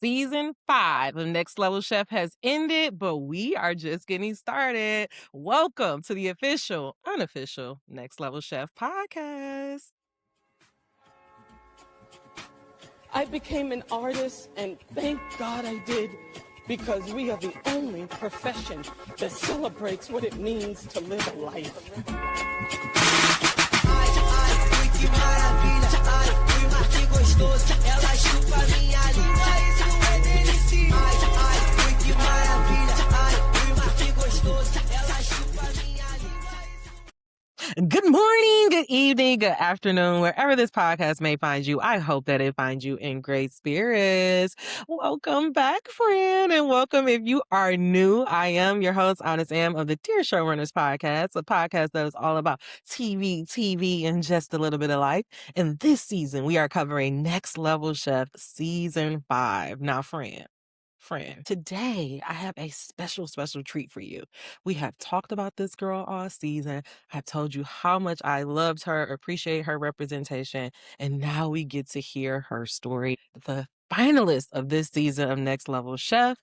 Season 5 of Next Level Chef has ended, but we are just getting started. Welcome to the official, unofficial Next Level Chef podcast. I became an artist, and thank God I did, because we are the only profession that celebrates what it means to live a life. Good morning, good evening, good afternoon, wherever this podcast may find you. I hope that it finds you in great spirits. Welcome back, friend, and welcome if you are new. I am your host, Honest Am, of the Dear Showrunners podcast, a podcast that is all about TV, and just a little bit of life. And this season, we are covering Next Level Chef Season 5. Now, friend, today I have a special treat for you. We have talked about this girl all season. I've told you how much I loved her, appreciate her representation, and now we get to hear her story. The finalist of this season of Next Level Chef,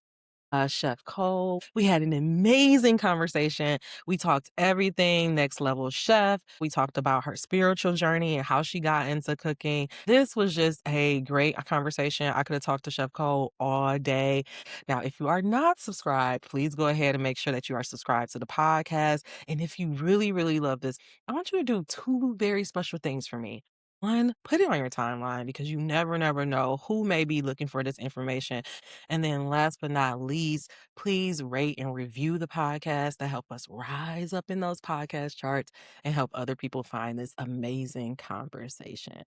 Chef Cole. We had an amazing conversation. We talked everything Next Level Chef. We talked about her spiritual journey and how she got into cooking. This was just a great conversation. I could have talked to Chef Cole all day. Now, if you are not subscribed, please go ahead and make sure that you are subscribed to the podcast. And if you really, really love this, I want you to do two very special things for me. One, put it on your timeline because you never know who may be looking for this information. And then last but not least, please rate and review the podcast to help us rise up in those podcast charts and help other people find this amazing conversation.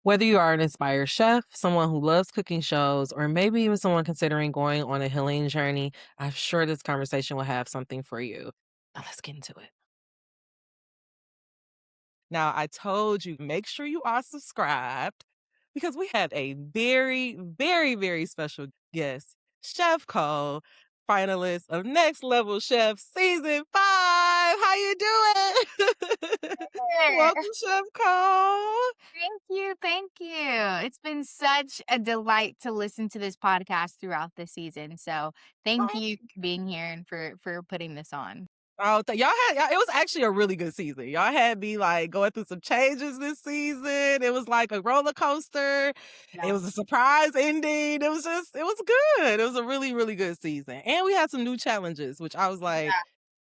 Whether you are an inspired chef, someone who loves cooking shows, or maybe even someone considering going on a healing journey, I'm sure this conversation will have something for you. Now let's get into it. Now, I told you, make sure you are subscribed because we have a very special guest, Chef Cole, finalist of Next Level Chef Season 5. How you doing? Hey. Welcome, Chef Cole. Thank you. Thank you. It's been such a delight to listen to this podcast throughout the season. So thank Oh, you for being here and for putting this on. it was actually a really good season. Y'all had me like going through some changes this season. It was like a roller coaster. It Yeah. was a surprise ending. It was good. It was a really good season. And we had some new challenges, which I was like, Yeah.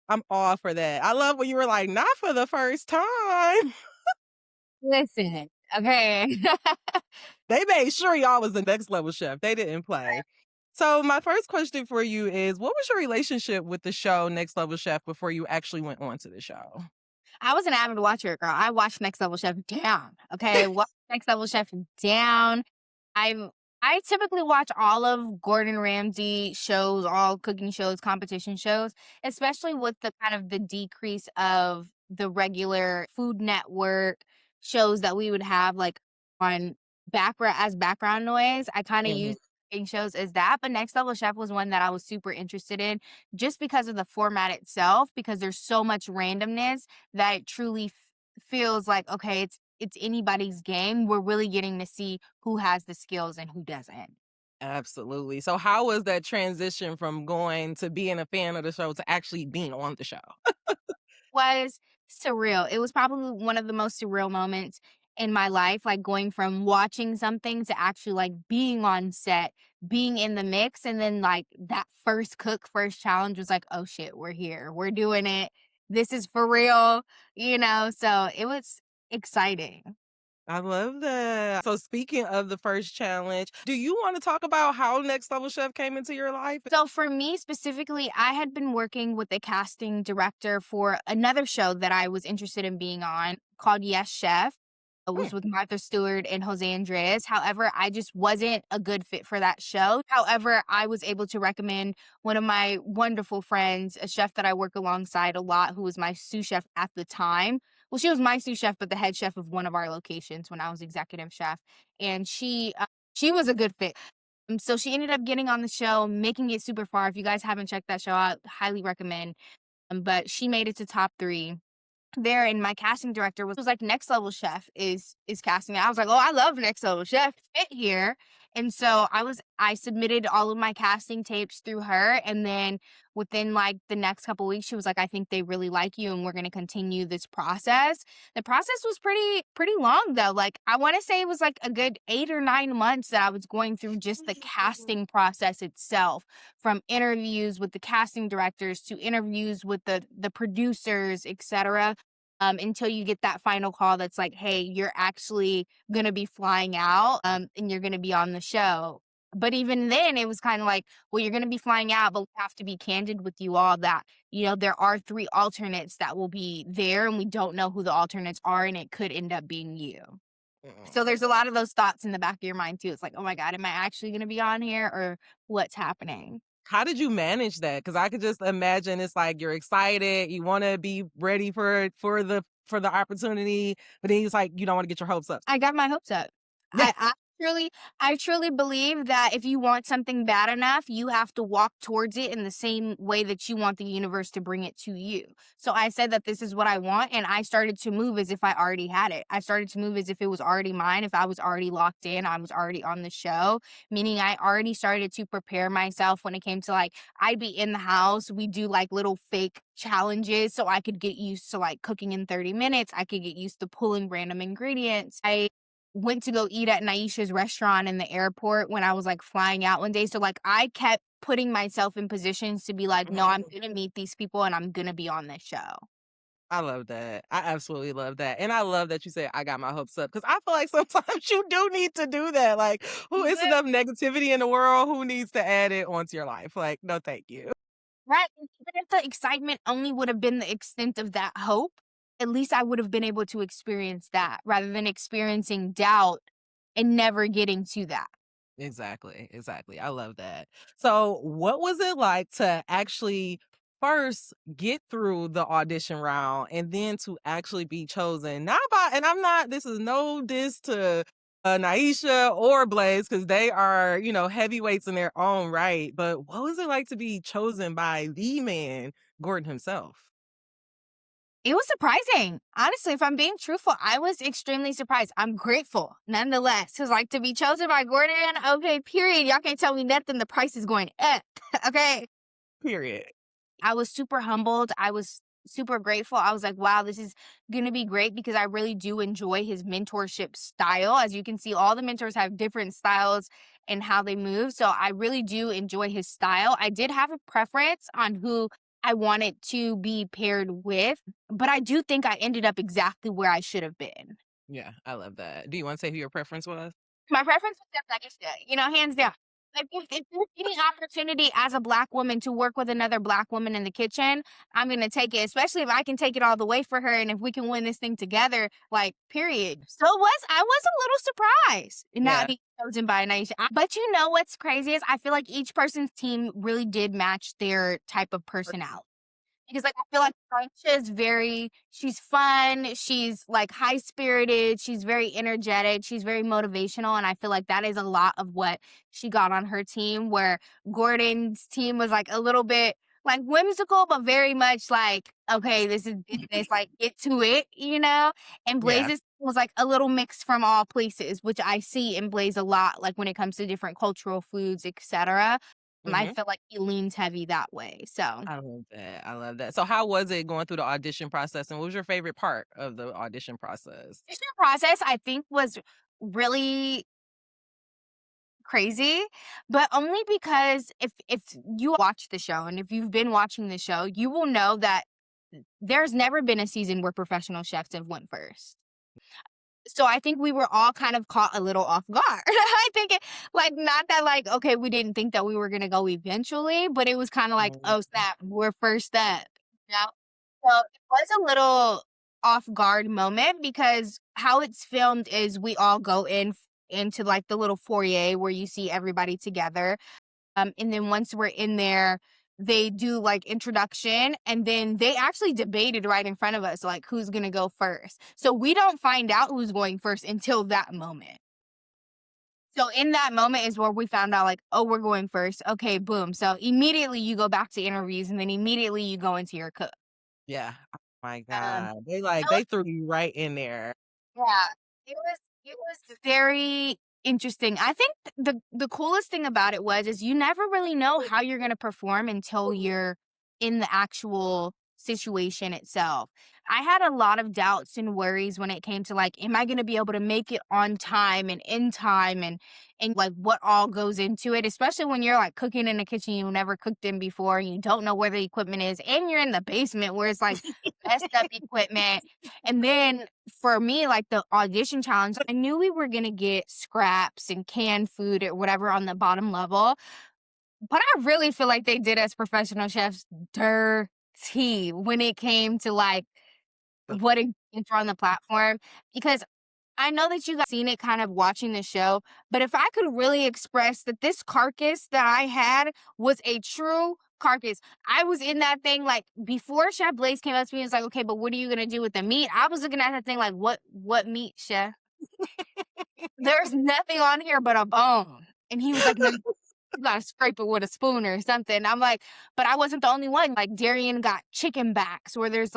I'm all for that. I love when you were like, not for the first time. Listen, okay. They made sure y'all was the Next Level Chef. They didn't play. So my first question for you is, what was your relationship with the show Next Level Chef before you actually went on to the show? I was an avid watcher, girl. I watched Next Level Chef down. Okay. Watch Next Level Chef down. I'm I typically watch all of Gordon Ramsay shows, all cooking shows, competition shows, especially with the kind of the decrease of the regular Food Network shows that we would have like on background noise. I kind of Mhm. use cooking shows as that, but Next Level Chef was one that I was super interested in just because of the format itself, because there's so much randomness that it truly feels like, okay, it's anybody's game. We're really getting to see who has the skills and who doesn't. Absolutely. So how was that transition from going to being a fan of the show to actually being on the show? Was surreal. It was probably one of the most surreal moments in my life, like going from watching something to actually like being on set, being in the mix, and then like that first cook, first challenge was like, oh shit, we're here. We're doing it. This is for real, So it was exciting. I love that. So speaking of the first challenge, do you want to talk about how Next Level Chef came into your life? So for me specifically, I had been working with a casting director for another show that I was interested in being on called Yes Chef. It was with Martha Stewart and Jose Andres. However, I just wasn't a good fit for that show. However, I was able to recommend one of my wonderful friends, a chef that I work alongside a lot, who was my sous chef at the time. Well, she was my sous chef, but the head chef of one of our locations when I was executive chef. And she was a good fit. So she ended up getting on the show, making it super far. If you guys haven't checked that show out, highly recommend. But she made it to top 3 there, and my casting director was like, Next Level Chef is casting it. I was like, oh, I love Next Level Chef, fit here. And so I submitted all of my casting tapes through her, and then within, like, the next couple weeks, she was like, "I think they really like you, and we're gonna continue this process." The process was pretty long, though, like, I wanna say it was, like, a good 8 or 9 months that I was going through just the casting process itself, from interviews with the casting directors to interviews with the producers, etcetera, until you get that final call that's like, "Hey, you're actually gonna be flying out, and you're gonna be on the show." But even then, it was kinda like, "Well, you're gonna be flying out, but we have to be candid with you all that, there are 3 alternates that will be there, and we don't know who the alternates are, and it could end up being you." So Mm. there's a lot of those thoughts in the back of your mind too. It's like, "Oh my god, am I actually gonna be on here, or what's happening?" How did you manage that? Because I could just imagine it's like you're excited, you wanna be ready for the opportunity, but then it's like you don't wanna get your hopes up. I got my hopes up. Yeah. Truly I truly believe that if you want something bad enough, you have to walk towards it in the same way that you want the universe to bring it to you. So I said that this is what I want, and I started to move as if I already had it. I started to move as if it was already mine, if I was already locked in, I was already on the show, meaning I already started to prepare myself when it came to, like, I'd be in the house, we do, like, little fake challenges so I could get used to, like, cooking in 30 minutes, I could get used to pulling random ingredients. I went to go eat at Naisha's restaurant in the airport when I was, like, flying out one day, so, like, I kept putting myself in positions to be like, "No, I'm gonna meet these people, and I'm gonna be on this show." I love that. I absolutely love that, and I love that you said, "I got my hopes up," because I feel like sometimes you do need to do that, like, who is But enough negativity in the world, who needs to add it onto your life? Like, no, thank you. right, even if the excitement only would have been the extent of that hope, at least I would have been able to experience that rather than experiencing doubt and never getting to that. Exactly, exactly. I love that. So, what was it like to actually first get through the audition round and then to actually be chosen? Not by, and I'm not, this is no diss to Naisha or Blaze because they are, heavyweights in their own right. But what was it like to be chosen by the man, Gordon himself? It was surprising. Honestly, if I'm being truthful, I was extremely surprised. I'm grateful nonetheless. Cause like to be chosen by Gordon, okay, period. Y'all can't tell me nothing. The price is going up. Okay. Period. I was super humbled. I was super grateful. I was like, wow, this is going to be great because I really do enjoy his mentorship style. As you can see, all the mentors have different styles and how they move. So I really do enjoy his style. I did have a preference on who I wanted to be paired with, but I do think I ended up exactly where I should have been. Yeah, I love that. Do you want to say who your preference was? My preference was definitely stay, hands down. If there's any opportunity as a Black woman to work with another Black woman in the kitchen, I'm gonna take it, especially if I can take it all the way for her and if we can win this thing together, like, period. So I was a little surprised not Yeah. being chosen by Naisha. But you know what's crazy is I feel like each person's team really did match their type of personality. Because, like, I feel like Aisha is she's fun, she's, like, high-spirited, she's very energetic, she's very motivational, and I feel like that is a lot of what she got on her team, where Gordon's team was, like, a little bit, like, whimsical, but very much like, "Okay, this is business, like, get to it," you know? And Yeah. Blaze's was, like, a little mix from all places, which I see in Blaze a lot, like, when it comes to different cultural foods, etcetera. I Mhm. feel like he leans heavy that way, so I love that. I love that. So how was it going through the audition process, and what was your favorite part of the audition process? audition process, I think, was really crazy, but only because if you watch the show and if you've been watching the show, you will know that there's never been a season where professional chefs have went first. So I think we were all kind of caught a little off guard. I think like not that like okay, we didn't think that we were gonna go eventually, but it was kind of like Mhm. oh snap, we're first up. Yeah. So it was a little off guard moment because how it's filmed is we all go into like the little foyer where you see everybody together. And then once we're in there, they do like introduction and then they actually debated right in front of us like who's gonna go first. So we don't find out who's going first until that moment. So in that moment is where we found out like, oh, we're going first. Okay, boom. So immediately you go back to interviews and then immediately you go into your cook. Yeah. Oh my Um god. so They threw you right in there. yeah, it was very interesting. I think the coolest thing about it is you never really know how you're gonna perform until you're in the actual situation itself. I had a lot of doubts and worries when it came to like, am I gonna be able to make it on time and in time and like what all goes into it, especially when you're like cooking in a kitchen you never cooked in before and you don't know where the equipment is and you're in the basement where it's like messed up equipment. And then for me, like the audition challenge, I knew we were gonna get scraps and canned food or whatever on the bottom level. But I really feel like they did as professional chefs dirty when it came to like what it means on the platform. Because I know that you guys seen it kind of watching the show, but if I could really express that this carcass that I had was a true carcass. I was in that thing like before Chef Blaze came up to me and was like, okay, but what are you gonna do with the meat? I was looking at that thing like, what meat, chef? There's nothing on here but a bone. And he was like, no, you gotta scrape it with a spoon or something. I'm like, but I wasn't the only one. Like Darian got chicken backs where there's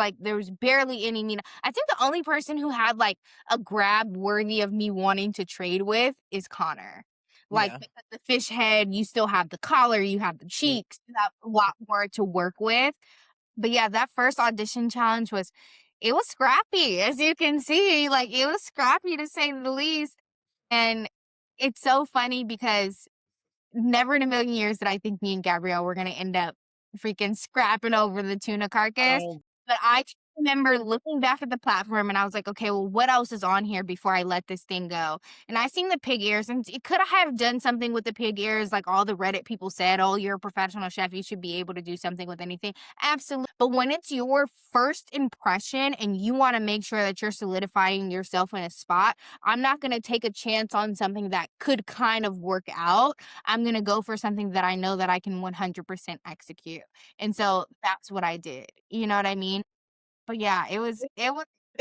barely any meat. I think the only person who had like a grab worthy of me wanting to trade with is Connor. Like Yeah. because the fish head, you still have the collar, you have the cheeks, you have a lot more to work with. But yeah, that first audition challenge it was scrappy, as you can see. Like it was scrappy to say the least. And it's so funny because never in a million years did I think me and Gabrielle were gonna end up freaking scrapping over the tuna carcass. Oh, But I just remember looking back at the platform and I was like, okay, well, what else is on here before I let this thing go? And I seen the pig ears, and it could have done something with the pig ears, like all the Reddit people said, oh, you're a professional chef, you should be able to do something with anything. Absolutely. But when it's your first impression and you want to make sure that you're solidifying yourself in a spot, I'm not gonna take a chance on something that could kind of work out. I'm going to go for something that I know that I can 100% execute. And so that's what I did. You know what I mean? But yeah, it was it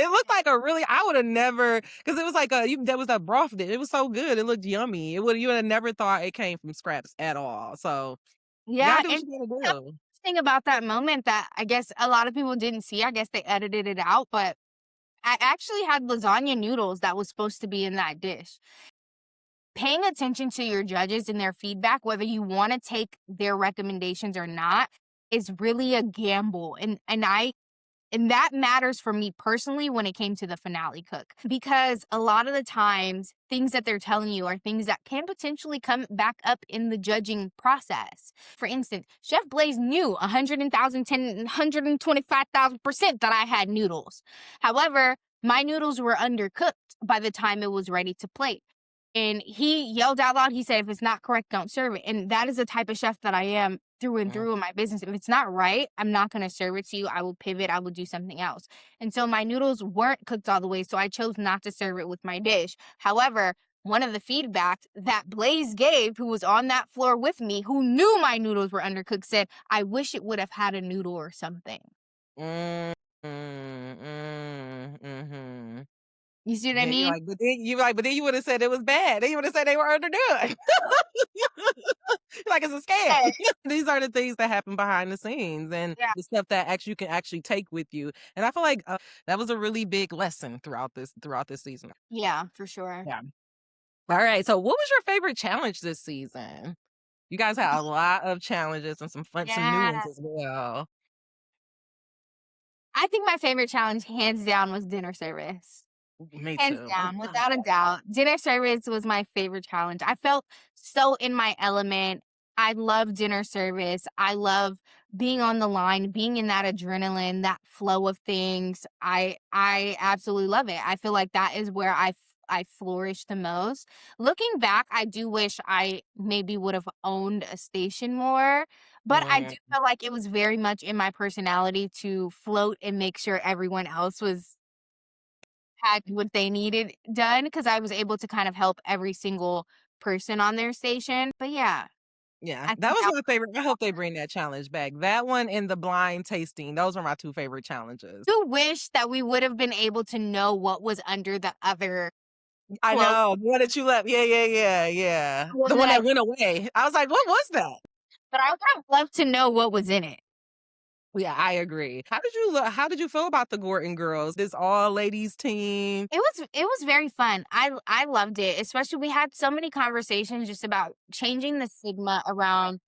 looked like a really I would have never because it was like there was that broth there. It was so good. It looked yummy. You would have never thought it came from scraps at all. So you yeah, gotta do what and you gotta the do. thing about that moment that I guess a lot of people didn't see, I guess they edited it out, but I actually had lasagna noodles that was supposed to be in that dish. Paying attention to your judges and their feedback, whether you want to take their recommendations or not, is really a gamble. And that matters for me personally when it came to the finale cook, because a lot of the times things that they're telling you are things that can potentially come back up in the judging process. For instance, Chef Blaze knew 125,000% that I had noodles. However, my noodles were undercooked by the time it was ready to plate. And he yelled out loud, he said, if it's not correct, don't serve it. And that is the type of chef that I am through and Mhm. through in my business. If it's not right, I'm not going to serve it to you. I will pivot. I will do something else. And so my noodles weren't cooked all the way. So I chose not to serve it with my dish. However, one of the feedbacks that Blaze gave, who was on that floor with me, who knew my noodles were undercooked, said, I wish it would have had a noodle or something. Mm, mhm. You see what I Yeah, mean? but then you would have said it was bad. Then you would have said they were underdone. Like it's a scam. Yeah. These are the things that happen behind the scenes and Yeah. the stuff that actually you can actually take with you. And I feel like that was a really big lesson throughout this season. Yeah, for sure. Yeah. All right. So what was your favorite challenge this season? You guys had a lot of challenges and some new ones Yeah. as well. I think my favorite challenge, hands down, was dinner service. Me Hands too. down, without a doubt. Dinner service was my favorite challenge. I felt so in my element. I love dinner service. I love being on the line, being in that adrenaline, that flow of things. I absolutely love it. I feel like that is where I flourish the most. Looking back, I do wish I maybe would have owned a station more, but I do Mm, feel like it was very much in my personality to float and make sure everyone else had what they needed done, because I was able to kind of help every single person on their station. But yeah, yeah, I that think was that my favorite. I hope they bring that challenge back. That one and the blind tasting. Those were my two favorite challenges. do wish that we would have been able to know what was under the other I cloak, know, the one that you left. Yeah, yeah, yeah, yeah. the one The that one I that went away. I was like, "What was that?" but I would have loved to know what was in it. Yeah, I agree. How did you feel about the Gordon girls? This all ladies team? It was very fun. I loved it, especially we had so many conversations just about changing the stigma around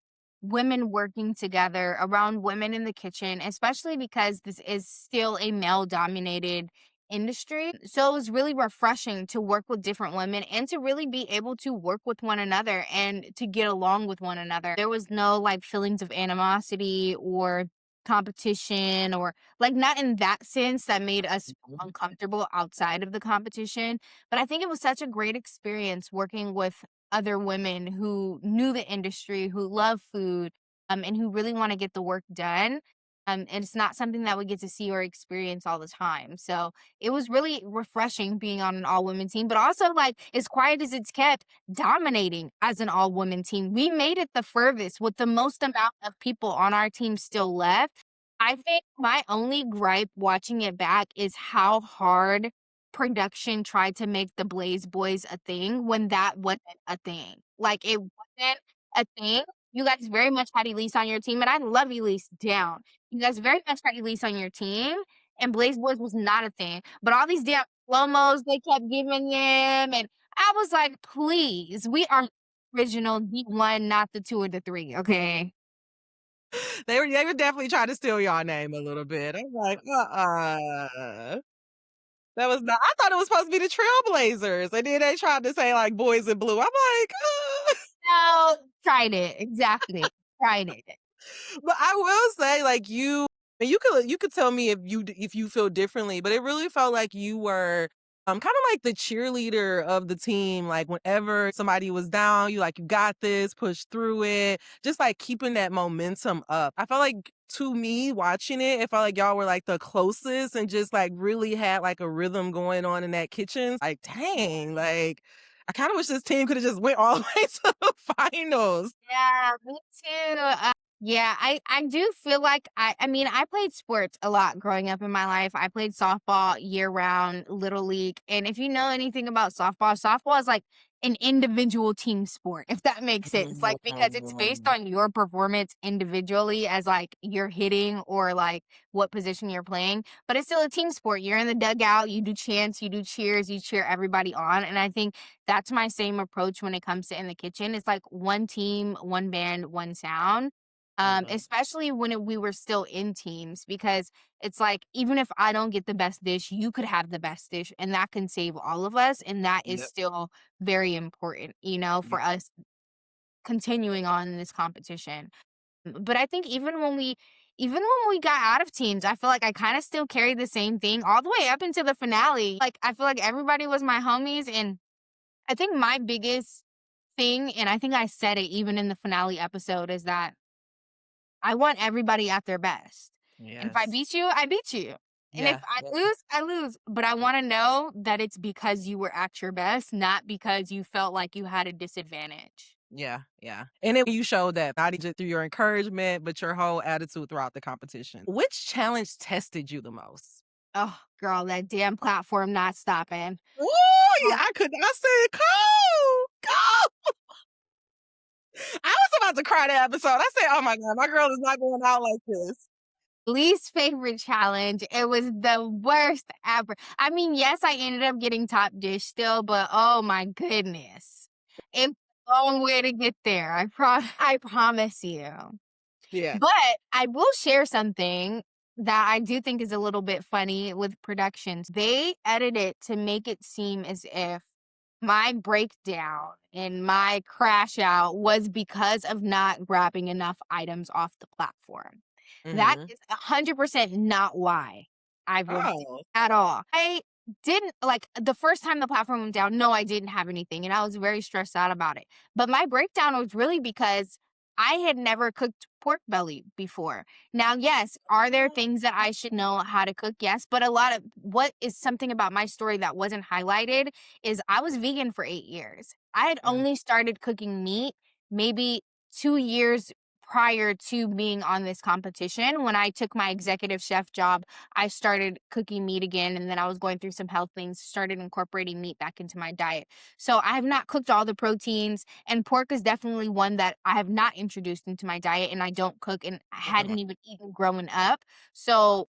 women working together, around women in the kitchen, especially because this is still a male-dominated industry. So it was really refreshing to work with different women and to really be able to work with one another and to get along with one another. There was no, like, feelings of animosity or competition or like, not in that sense that made us feel Mhm. uncomfortable outside of the competition, but I think it was such a great experience working with other women who knew the industry, who love food, and who really wanna get the work done, and it's not something that we get to see or experience all the time, so it was really refreshing being on an all-women team, but also, like, as quiet as it's kept, dominating as an all-women team. We made it the furthest with the most amount of people on our team still left. I think my only gripe watching it back is how hard production tried to make the Blaze Boys a thing when that wasn't a thing. Like, it wasn't a thing. You guys very much had Elise on your team, and I love Elise down. You guys very much had Elise on your team, and Blaze Boys was not a thing. But all these damn slow-mos they kept giving them, and I was like, "Please, we are original, the 1, not the 2 or the 3, okay?" They were definitely trying to steal your name a little bit. I'm like, That was not I thought it was supposed to be the Trailblazers, and then they tried to say, like, Boys in Blue. I'm like, No, tried it, exactly, tried it. But I will say, like, you could tell me if you feel differently, but it really felt like you were, kinda like the cheerleader of the team, like, whenever somebody was down, you got this, push through it, just, like, keeping that momentum up. I felt like, to me, watching it, it felt like y'all were, like, the closest and just, like, really had, like, a rhythm going on in that kitchen. Like, dang, like, I kinda wish this team coulda just went all the way to the finals. Yeah, me too. Yeah, I do feel like I mean, I played sports a lot growing up in my life. I played softball year round, little league. And if you know anything about softball, softball is like an individual team sport, if that makes sense. Like because it's based Mhm. on your performance individually as like you're hitting or like what position you're playing, but it's still a team sport. You're in the dugout, you do chants, you do cheers, you cheer everybody on. And I think that's my same approach when it comes to in the kitchen. It's like one team, one band, one sound. Mhm. Especially when we were still in teams, because it's like even if I don't get the best dish, you could have the best dish, and that can save all of us, and that is Yep. still very important, for us continuing on in this competition. But I think even when we got out of teams, I feel like I kind of still carried the same thing all the way up into the finale. Like I feel like everybody was my homies, and I think my biggest thing, and I think I said it even in the finale episode, is that I want everybody at their best. And if I Yes. beat you, I beat you. And if Yeah. I Yeah. lose, I lose. But I want to know that it's because you were at your best, not because you felt like you had a disadvantage. Yeah, yeah. And you showed that not just through your encouragement, but your whole attitude throughout the competition. Which challenge tested you the most? Oh, girl, that damn platform not stopping. Ooh, yeah, Oh, I said, "Go! Go!" I was about to cry that episode. I said, "Oh my god, my girl is not going out like this." least favorite challenge. It was the worst ever. I mean, yes, I ended up getting top dish still, but oh my goodness. It's a long way to get there. I promise you. Yeah. But I will share something that I do think is a little bit funny with productions. They edit it to make it seem as if my breakdown and my crash out was because of not grabbing enough items off the platform. That Mhm. is 100% not why I broke down Oh. at all. I didn't like the first time the platform went down, no, I didn't have anything and I was very stressed out about it. But my breakdown was really because I had never cooked pork belly before. Now, yes, are there things that I should know how to cook? Yes, but a lot of what is something about my story that wasn't highlighted is I was vegan for 8 years. I had Mhm. only started cooking meat maybe 2 years prior to being on this competition. When I took my executive chef job, I started cooking meat again, and then I was going through some health things, started incorporating meat back into my diet. So I have not cooked all the proteins, and pork is definitely one that I have not introduced into my diet, and I don't cook, and I hadn't even eaten growing up. So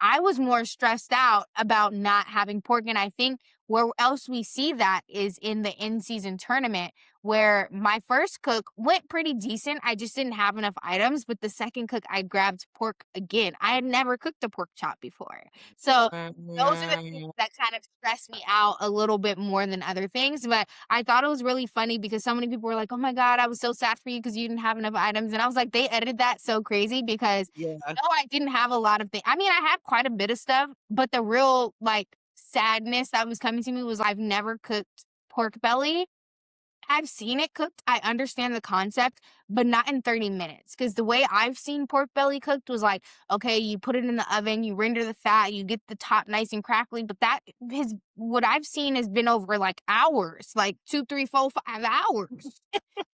I was more stressed out about not having pork. And I think where else we see that is in the in-season tournament, where my first cook went pretty decent. I just didn't have enough items. But the second cook, I grabbed pork again. I had never cooked a pork chop before. So those are the things that kind of stress me out a little bit more than other things. But I thought it was really funny because so many people were like, oh my God, I was so sad for you because you didn't have enough items. And I was like, they edited that so crazy because Yeah. no, I didn't have a lot of things. I mean, I had quite a bit of stuff, but the real like sadness that was coming to me was I've never cooked pork belly. I've seen it cooked. I understand the concept, but not in 30 minutes. Because the way I've seen pork belly cooked was like, okay, you put it in the oven, you render the fat, you get the top nice and crackly. But that has what I've seen has been over like hours, like 2, 3, 4, 5 hours.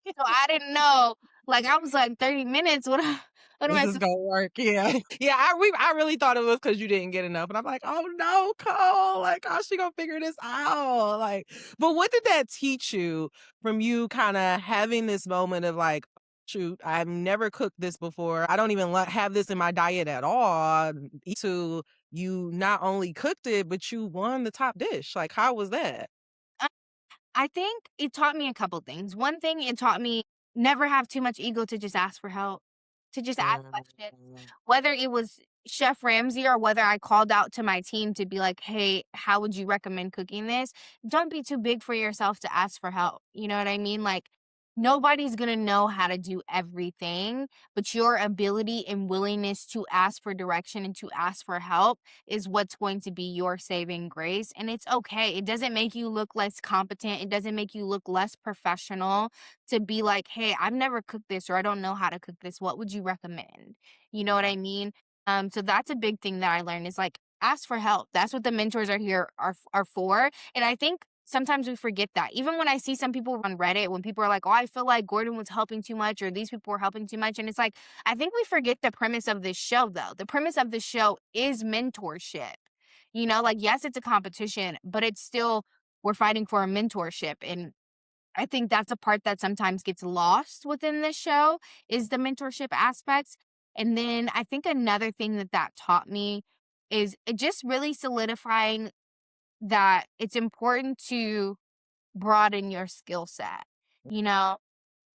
So I didn't know. Like I was like 30 minutes. What am This I is supposed gonna work, yeah. Yeah, I really thought it was because you didn't get enough, and I'm like, "Oh, no, Cole, like, how's she gonna figure this out?" Like, but what did that teach you from you kinda having this moment of like, "Shoot, I've never cooked this before. I don't even have this in my diet at all," to you not only cooked it, but you won the top dish. Like, how was that? I think it taught me a couple things. One thing, it taught me never have too much ego to just ask for help, to just ask questions. Mm. Whether it was Chef Ramsay or whether I called out to my team to be like, hey, how would you recommend cooking this? Don't be too big for yourself to ask for help. You know what I mean? Like, nobody's going to know how to do everything, but your ability and willingness to ask for direction and to ask for help is what's going to be your saving grace. And it's okay. It doesn't make you look less competent. It doesn't make you look less professional to be like, hey, I've never cooked this or I don't know how to cook this. What would you recommend? You know what Yeah. I mean? So that's a big thing that I learned is like ask for help. That's what the mentors are here are for. And I think sometimes we forget that. Even when I see some people on Reddit, when people are like, oh, I feel like Gordon was helping too much or these people were helping too much. And it's like, I think we forget the premise of this show, though. The premise of this show is mentorship. You know, like, yes, it's a competition, but it's still, we're fighting for a mentorship. And I think that's a part that sometimes gets lost within this show is the mentorship aspects. And then I think another thing that that taught me is it just really solidifying that it's important to broaden your skill set. You know,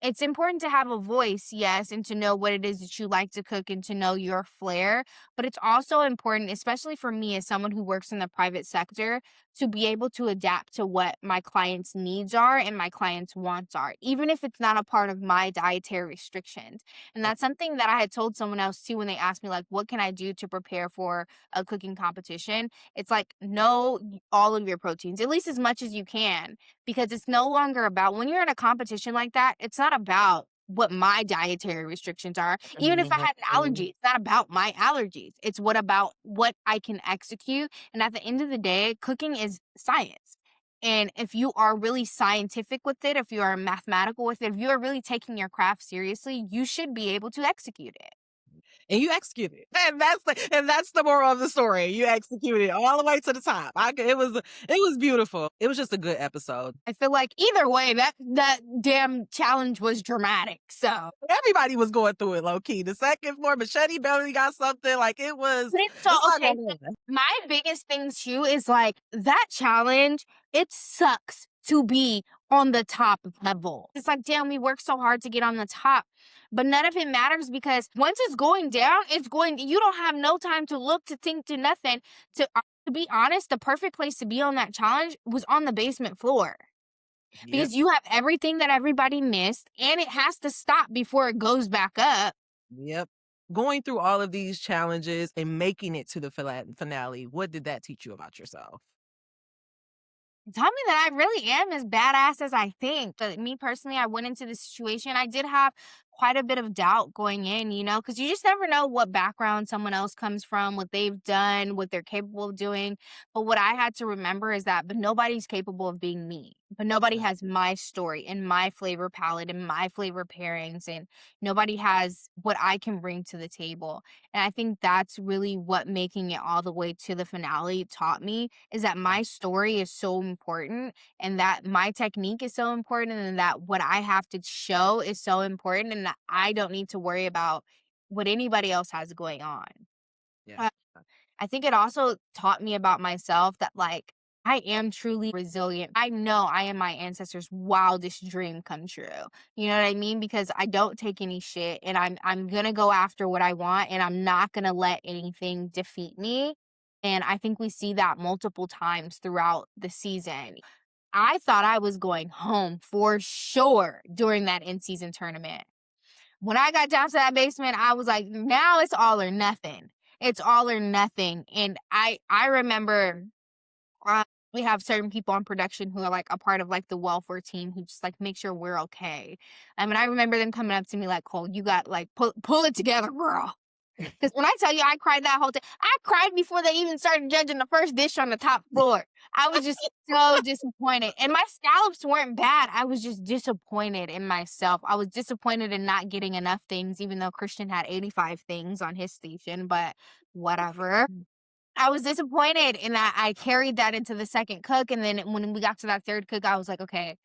it's important to have a voice, yes, and to know what it is that you like to cook and to know your flair. But it's also important, especially for me as someone who works in the private sector, to be able to adapt to what my clients' needs are and my clients' wants are, even if it's not a part of my dietary restrictions. And that's something that I had told someone else too when they asked me, like, what can I do to prepare for a cooking competition? It's like, know all of your proteins, at least as much as you can, because it's no longer about when you're in a competition like that, it's not about what my dietary restrictions are. Even if I had an allergy, it's not about my allergies. It's what about what I can execute. And at the end of the day, cooking is science. And if you are really scientific with it, if you are mathematical with it, if you are really taking your craft seriously, you should be able to execute it. And you executed it. And that's the moral of the story. You executed it all the way to the top. It was beautiful. It was just a good episode. I feel like either way, that damn challenge was dramatic. So Everybody was going through it low key. The second floor, Machete Belly got something like it was. but it's so It's not okay. going on. My biggest thing too is like that challenge, it sucks to be on the top level. It's like, damn, we work so hard to get on the top, but none of it matters because once it's going down, you don't have no time to look, to think, to nothing. To be honest, the perfect place to be on that challenge was on the basement floor Yep. because you have everything that everybody missed and it has to stop before it goes back up. Yep. Going through all of these challenges and making it to the finale, what did that teach you about yourself? Tell me that I really am as badass as I think. But me personally, I went into the situation. I did have quite a bit of doubt going in, you know, because you just never know what background someone else comes from, what they've done, what they're capable of doing. But what I had to remember is that, but nobody's capable of being me. But nobody Right. has my story and my flavor palette and my flavor pairings, and nobody has what I can bring to the table. And I think that's really what making it all the way to the finale taught me, is that Yeah. my story is so important, and that my technique is so important, and that what I have to show is so important, and that I don't need to worry about what anybody else has going on. Yeah. Uh, I think it also taught me about myself that, like, I am truly resilient. I know I am my ancestors' wildest dream come true. You know what I mean? Because I don't take any shit, and I'm gonna go after what I want, and I'm not gonna let anything defeat me. And I think we see that multiple times throughout the season. I thought I was going home for sure during that in-season tournament. When I got down to that basement, I was like, now it's all or nothing. It's all or nothing. And I remember uh, we have certain people on production who are like a part of like the welfare team who just like make sure we're okay. I mean, I remember them coming up to me like, Cole, you got like pull it together, girl. Because when I tell you I cried that whole time, I cried before they even started judging the first dish on the top floor. I was just so disappointed. And my scallops weren't bad. I was just disappointed in myself. I was disappointed in not getting enough things, even though Christian had 85 things on his station, but whatever. I was disappointed in that I carried that into the second cook. And then when we got to that third cook, I was like, okay,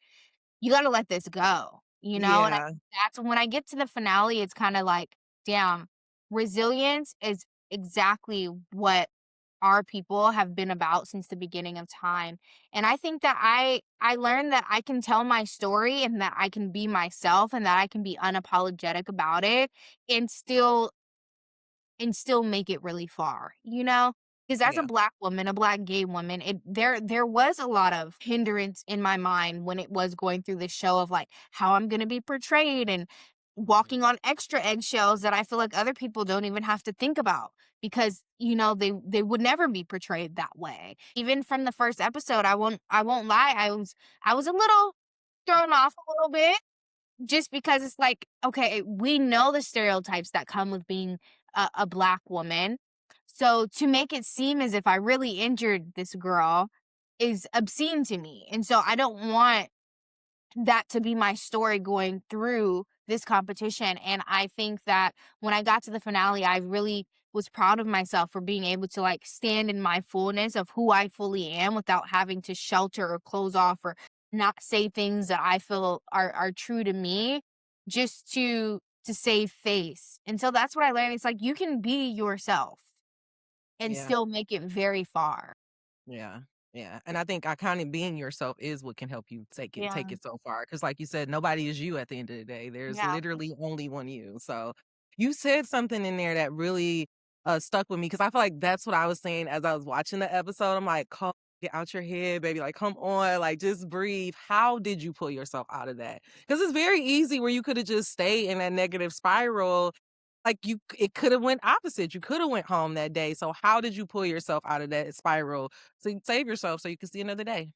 you got to let this go, you know? And Yeah. that's when I get to the finale, it's kind of like, damn, resilience is exactly what our people have been about since the beginning of time. And I think that I learned that I can tell my story, and that I can be myself, and that I can be unapologetic about it, and still make it really far, you know? Because as a Yeah. Black woman, a Black gay woman, there was a lot of hindrance in my mind when it was going through this show of like how I'm gonna be portrayed, and Mhm. walking on extra eggshells that I feel like other people don't even have to think about, because you know they would never be portrayed that way. Even from the first episode, I won't lie, I was a little thrown off a little bit, just because it's like, okay, we know the stereotypes that come with being a Black woman. So to make it seem as if I really injured this girl is obscene to me. And so I don't want that to be my story going through this competition. And I think that when I got to the finale, I really was proud of myself for being able to like stand in my fullness of who I fully am without having to shelter or close off or not say things that I feel are true to me, just to save face. And so that's what I learned. It's like you can be yourself and Yeah. still make it very far. Yeah. Yeah. And I think kind of being yourself is what can help you take Yeah. it so far. Cause like you said, nobody is you at the end of the day. There's Yeah. literally only one you. So you said something in there that really stuck with me, because I feel like that's what I was saying as I was watching the episode. I'm like, come get out your head, baby. Like, come on, like just breathe. How did you pull yourself out of that? Because it's very easy where you could have just stayed in that negative spiral. Like it could have went opposite. You could have went home that day. So how did you pull yourself out of that spiral so you save yourself so you can see another day?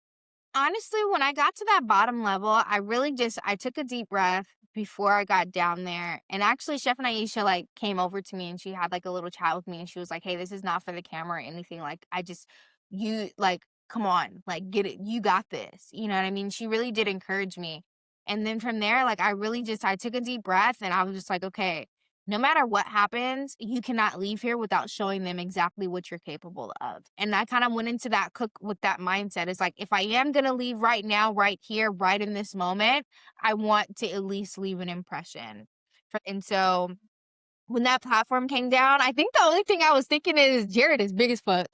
Honestly, when I got to that bottom level, I really just I took a deep breath before I got down there. And actually Chef Naisha like came over to me, and she had like a little chat with me, and she was like, "Hey, this is not for the camera or anything. Like I just you like come on, like get it. You got this." You know what I mean? She really did encourage me. And then from there, like I really just I took a deep breath, and I was just like, "Okay, no matter what happens, you cannot leave here without showing them exactly what you're capable of." And I kind of went into that cook with that mindset. It's like, if I am going to leave right now, right here, right in this moment, I want to at least leave an impression. And so when that platform came down, I think the only thing I was thinking is Jared is big as fuck.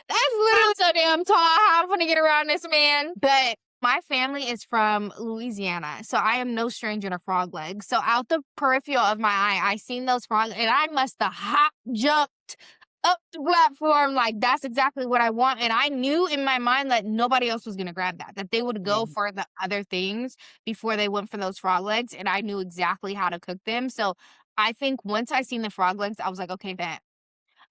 That's literally so damn tall. How I'm gonna get around this man? But my family is from Louisiana, so I am no stranger to frog legs. So out the peripheral of my eye, I seen those frog, and I must have hop jumped up the platform like that's exactly what I want. And I knew in my mind that nobody else was gonna grab that, that they would Yeah. go for the other things before they went for those frog legs, and I knew exactly how to cook them. So I think once I seen the frog legs, I was like, okay, bet.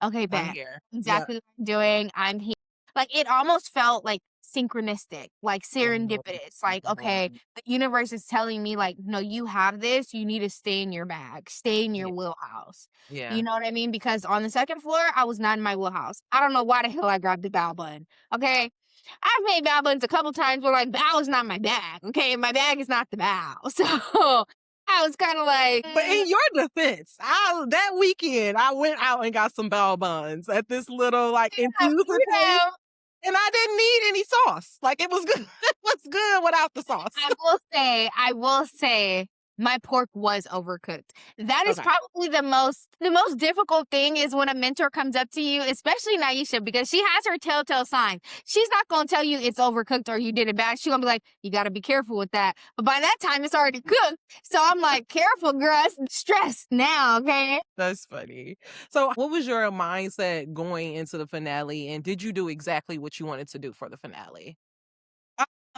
Okay, I'm bet. here. Yep. Exactly what I'm doing. I'm here. Like, it almost felt, like, synchronistic, like Mhm. serendipitous. Like, okay, the universe is telling me, like, no, you have this. You need to stay in your bag, stay in your Yeah. wheelhouse. You Yeah. know what I mean? Because on the second floor, I was not in my wheelhouse. I don't know why the hell I grabbed the bow button. Okay. I've made bow buttons a couple times where like bow is not my bag. Okay. My bag is not the bow. So I was kind of like, But in your defense, that weekend I went out and got some bao buns at this little like infusion you place, know, and I didn't need any sauce. Like it was good. It was good without the sauce. I will say my pork was overcooked. That is Okay. probably the most difficult thing is when a mentor comes up to you, especially Naisha, because she has her telltale signs. She's not gonna tell you it's overcooked or you did it bad. She's gonna be like, you gotta be careful with that. But by that time it's already cooked. So I'm like, careful, girl. It's stressed now, okay? That's funny. So, what was your mindset going into the finale, and did you do exactly what you wanted to do for the finale?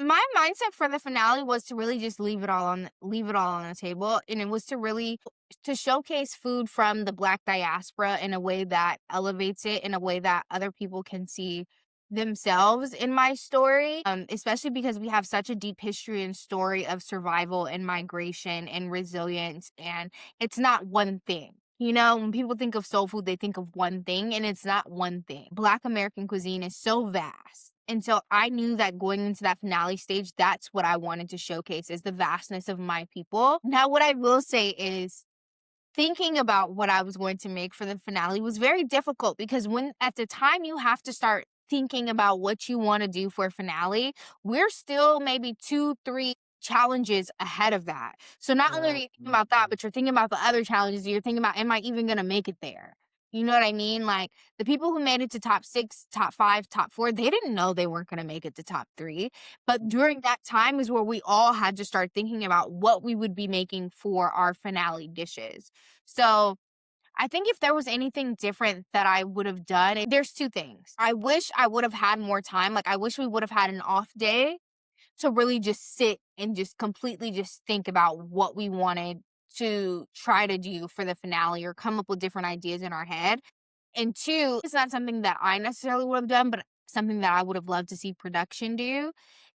My mindset for the finale was to really just leave it all on the table, and it was to really to showcase food from the Black diaspora in a way that elevates it, in a way that other people can see themselves in my story, especially because we have such a deep history and story of survival and migration and resilience, and it's not one thing. You know, when people think of soul food, they think of one thing, and it's not one thing. Black American cuisine is so vast. And so I knew that going into that finale stage, that's what I wanted to showcase is the vastness of my people. Now, what I will say is thinking about what I was going to make for the finale was very difficult because when at the time you have to start thinking about what you want to do for a finale, we're still maybe 2, 3 challenges ahead of that. So not only are you thinking about that, but you're thinking about the other challenges. You're thinking about, am I even going to make it there? You know what I mean? Like the people who made it to top 6, top 5, top 4, they didn't know they weren't going to make it to top 3. But during that time is where we all had to start thinking about what we would be making for our finale dishes. So I think if there was anything different that I would have done, there's 2 things. I wish I would have had more time. Like, I wish we would have had an off day to really just sit and just completely just think about what we wanted to try to do for the finale or come up with different ideas in our head. And 2, it's not something that I necessarily would have done, but something that I would have loved to see production do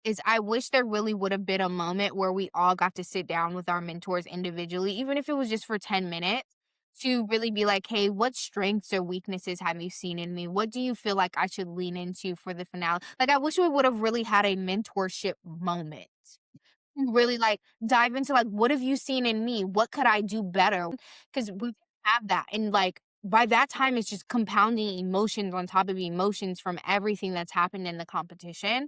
is I wish there really would have been a moment where we all got to sit down with our mentors individually, even if it was just for 10 minutes, to really be like, hey, what strengths or weaknesses have you seen in me? What do you feel like I should lean into for the finale? Like, I wish we would have really had a mentorship moment. Really like dive into like, what have you seen in me? What could I do better? Because we didn't have that. And like by that time, it's just compounding emotions on top of emotions from everything that's happened in the competition.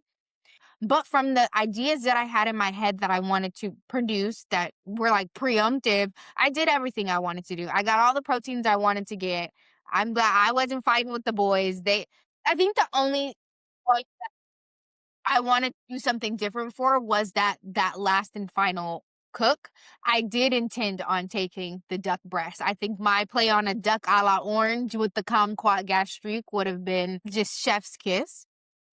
But from the ideas that I had in my head that I wanted to produce that were like preemptive, I did everything I wanted to do. I got all the proteins I wanted to get. I'm glad I wasn't fighting with the boys. I think the only point I wanted to do something different for was that last and final cook. I did intend on taking the duck breast. I think my play on a duck a la orange with the kumquat gastrique would have been just chef's kiss.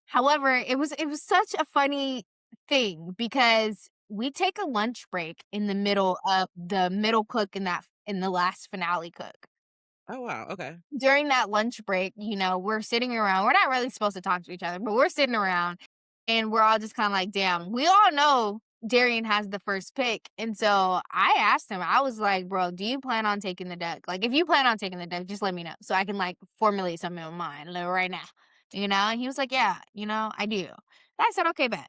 However, it was such a funny thing because we take a lunch break in the middle of the middle cook in the last finale cook. Oh wow. Okay. During that lunch break, we're sitting around. We're not really supposed to talk to each other, but we're sitting around and we're all just kind of like, damn, we all know Darian has the first pick. And so I asked him, I was like, bro, do you plan on taking the duck? Like, if you plan on taking the duck, just let me know so I can like formulate something in my mind like, right now, And he was like, yeah, I do. And I said, okay, bet.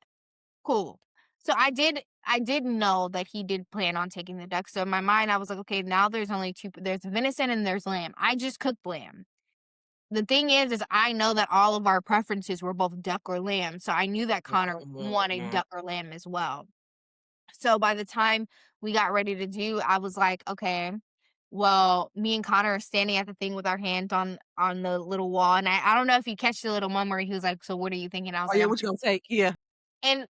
Cool. So I did know that he did plan on taking the duck. So in my mind, I was like, okay, now there's only 2, there's venison and there's lamb. I just cooked lamb. The thing is I know that all of our preferences were both duck or lamb. So I knew that Connor wanted Mhm. duck or lamb as well. So by the time we got ready to do, I was like, okay, well, me and Connor are standing at the thing with our hands on the little wall. And I don't know if you catch the little moment where he was like, so what are you thinking? I was Oh like, yeah, I'm what you gonna take? Yeah. and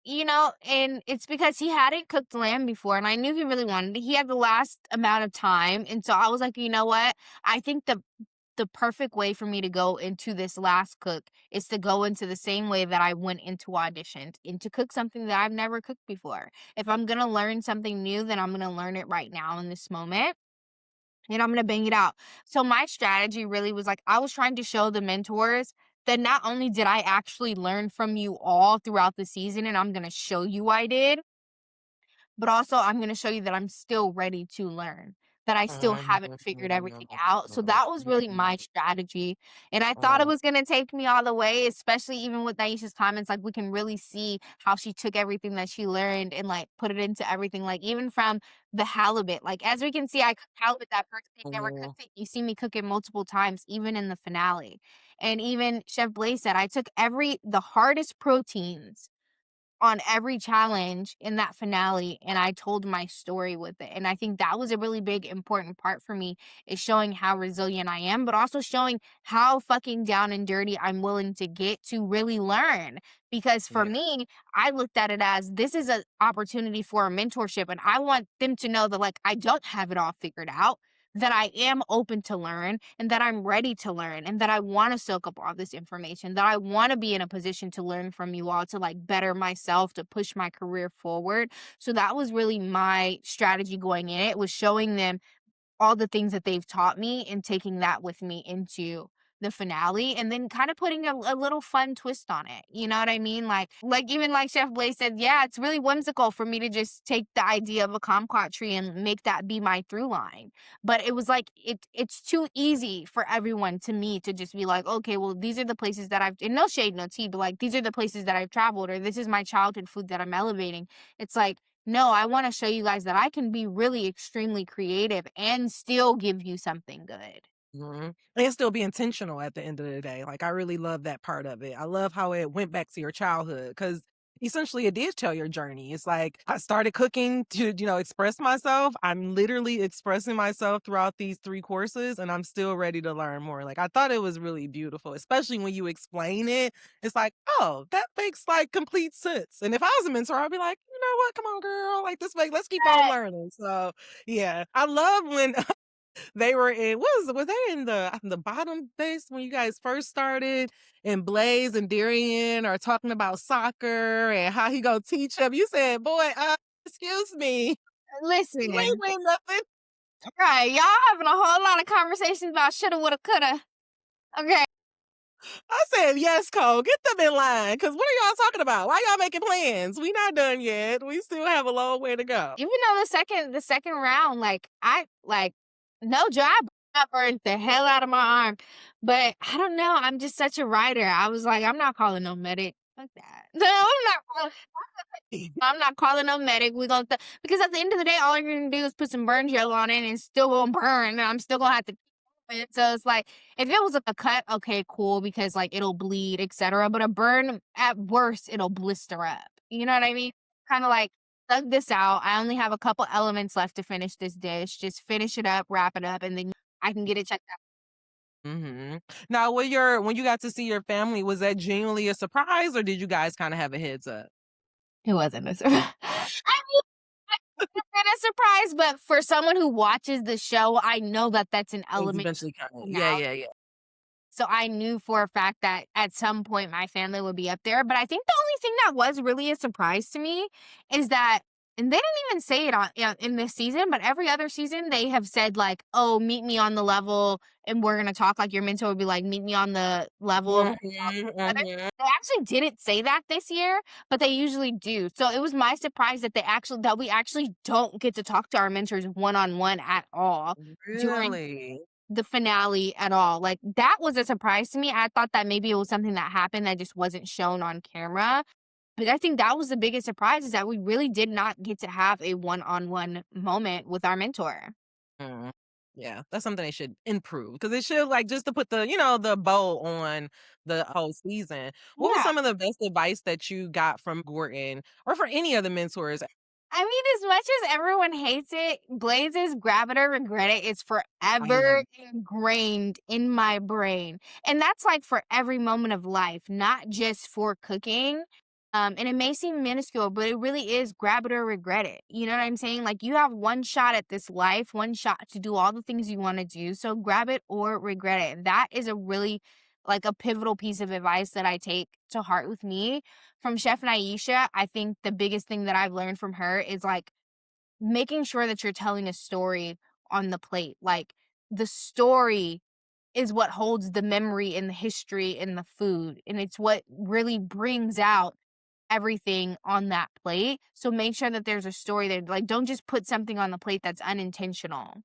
it's because he hadn't cooked lamb before, and I knew he really wanted it. He had the last amount of time, and so I was like, you know what? I think the perfect way for me to go into this last cook is to go into the same way that I went into auditions and to cook something that I've never cooked before. If I'm gonna learn something new, then I'm gonna learn it right now in this moment. And I'm gonna bang it out. So my strategy really was like I was trying to show the mentors that not only did I actually learn from you all throughout the season, and I'm gonna show you I did, but also I'm going to show you that I'm still ready to learn, that I still haven't figured everything out. So that was really my strategy. And I thought it was going to take me all the way, especially even with Naisha's comments. Like, we can really see how she took everything that she learned and like put it into everything. Like, even from the halibut, like, as we can see, I cooked halibut that first day, never cooked it. You see me cook it multiple times, even in the finale. And even Chef Blaze said, I took the hardest proteins on every challenge in that finale, and I told my story with it. And I think that was a really big important part for me, is showing how resilient I am, but also showing how fucking down and dirty I'm willing to get to really learn. Because for Yeah. me, I looked at it as this is an opportunity for a mentorship, and I want them to know that like I don't have it all figured out, that I am open to learn and that I'm ready to learn and that I want to soak up all this information, that I want to be in a position to learn from you all, to like better myself, to push my career forward. So that was really my strategy going in. It was showing them all the things that they've taught me and taking that with me into the finale, and then kind of putting a little fun twist on it. You know what I mean? Like even like Chef Blaze said, yeah, it's really whimsical for me to just take the idea of a kumquat tree and make that be my through line. But it was like it's too easy for everyone to me to just be like, okay, well, these are the places that I've, and no shade, no tea, but like these are the places that I've traveled, or this is my childhood food that I'm elevating. It's like, no, I wanna show you guys that I can be really extremely creative and still give you something good. And still be intentional at the end of the day. Like, I really love that part of it. I love how it went back to your childhood because essentially it did tell your journey. It's like I started cooking to, express myself. I'm literally expressing myself throughout these 3 courses and I'm still ready to learn more. Like, I thought it was really beautiful, especially when you explain it. It's like, oh, that makes like complete sense. And if I was a mentor, I'd be like, you know what? Come on, girl. Like, let's keep on learning. So, yeah, I love when they were in, was they in the bottom base when you guys first started, and Blaze and Darian are talking about soccer and how he gonna teach them. You said, "Boy, excuse me, you ain't Listen, win nothing." right, y'all having a whole lot of conversations about shoulda, woulda, coulda. Okay. I said, "Yes, Cole, get them in line. Cause what are y'all talking about? Why y'all making plans? We not done yet. We still have a long way to go." Even though the second round, like I like no job, I burned the hell out of my arm. But I don't know. I'm just such a writer. I was like, I'm not calling no medic. Fuck that. No, I'm not calling no medic. We gonna because at the end of the day, all you're gonna do is put some burn gel on it and it's still gonna burn. And I'm still gonna have to keep it. So it's like if it was a cut, okay, cool, because like it'll bleed, etc. But a burn, at worst, it'll blister up. You know what I mean? Kind of like thug this out. I only have a couple elements left to finish this dish. Just finish it up, wrap it up, and then I can get it checked out. Now, when you got to see your family, was that genuinely a surprise, or did you guys kind of have a heads up? It wasn't a surprise. I mean, it's been a surprise, but for someone who watches the show, I know that that's an It's element eventually kind of, yeah, now. yeah, yeah. So I knew for a fact that at some point my family would be up there. But I think the only thing that was really a surprise to me is that, and they didn't even say it on in this season, but every other season they have said like, "Oh, meet me on the level, and we're gonna talk." Like your mentor would be like, "Meet me on the level." And we'll talk together." Mhm. They actually didn't say that this year, but they usually do. So it was my surprise that we actually don't get to talk to our mentors one on one at all during Really? the finale at all. Like, that was a surprise to me. I thought that maybe it was something that happened that just wasn't shown on camera. But I think that was the biggest surprise, is that we really did not get to have a one-on-one moment with our mentor. Mm. Yeah, that's something they should improve because it should, like, just to put the bow on the whole season. What was Yeah. some of the best advice that you got from Gordon or for any of the mentors? I mean, as much as everyone hates it, Blaze's grab it or regret it is I love forever ingrained in my brain. And that's like for every moment of life, not just for cooking. And it may seem minuscule, but it really is grab it or regret it. You know what I'm saying? Like, you have one shot at this life, one shot to do all the things you want to do. So grab it or regret it. That is a really like a pivotal piece of advice that I take to heart with me from Chef Naisha. I think the biggest thing that I've learned from her is like making sure that you're telling a story on the plate. Like, the story is what holds the memory and the history in the food, and it's what really brings out everything on that plate. So make sure that there's a story there. Like, don't just put something on the plate that's unintentional.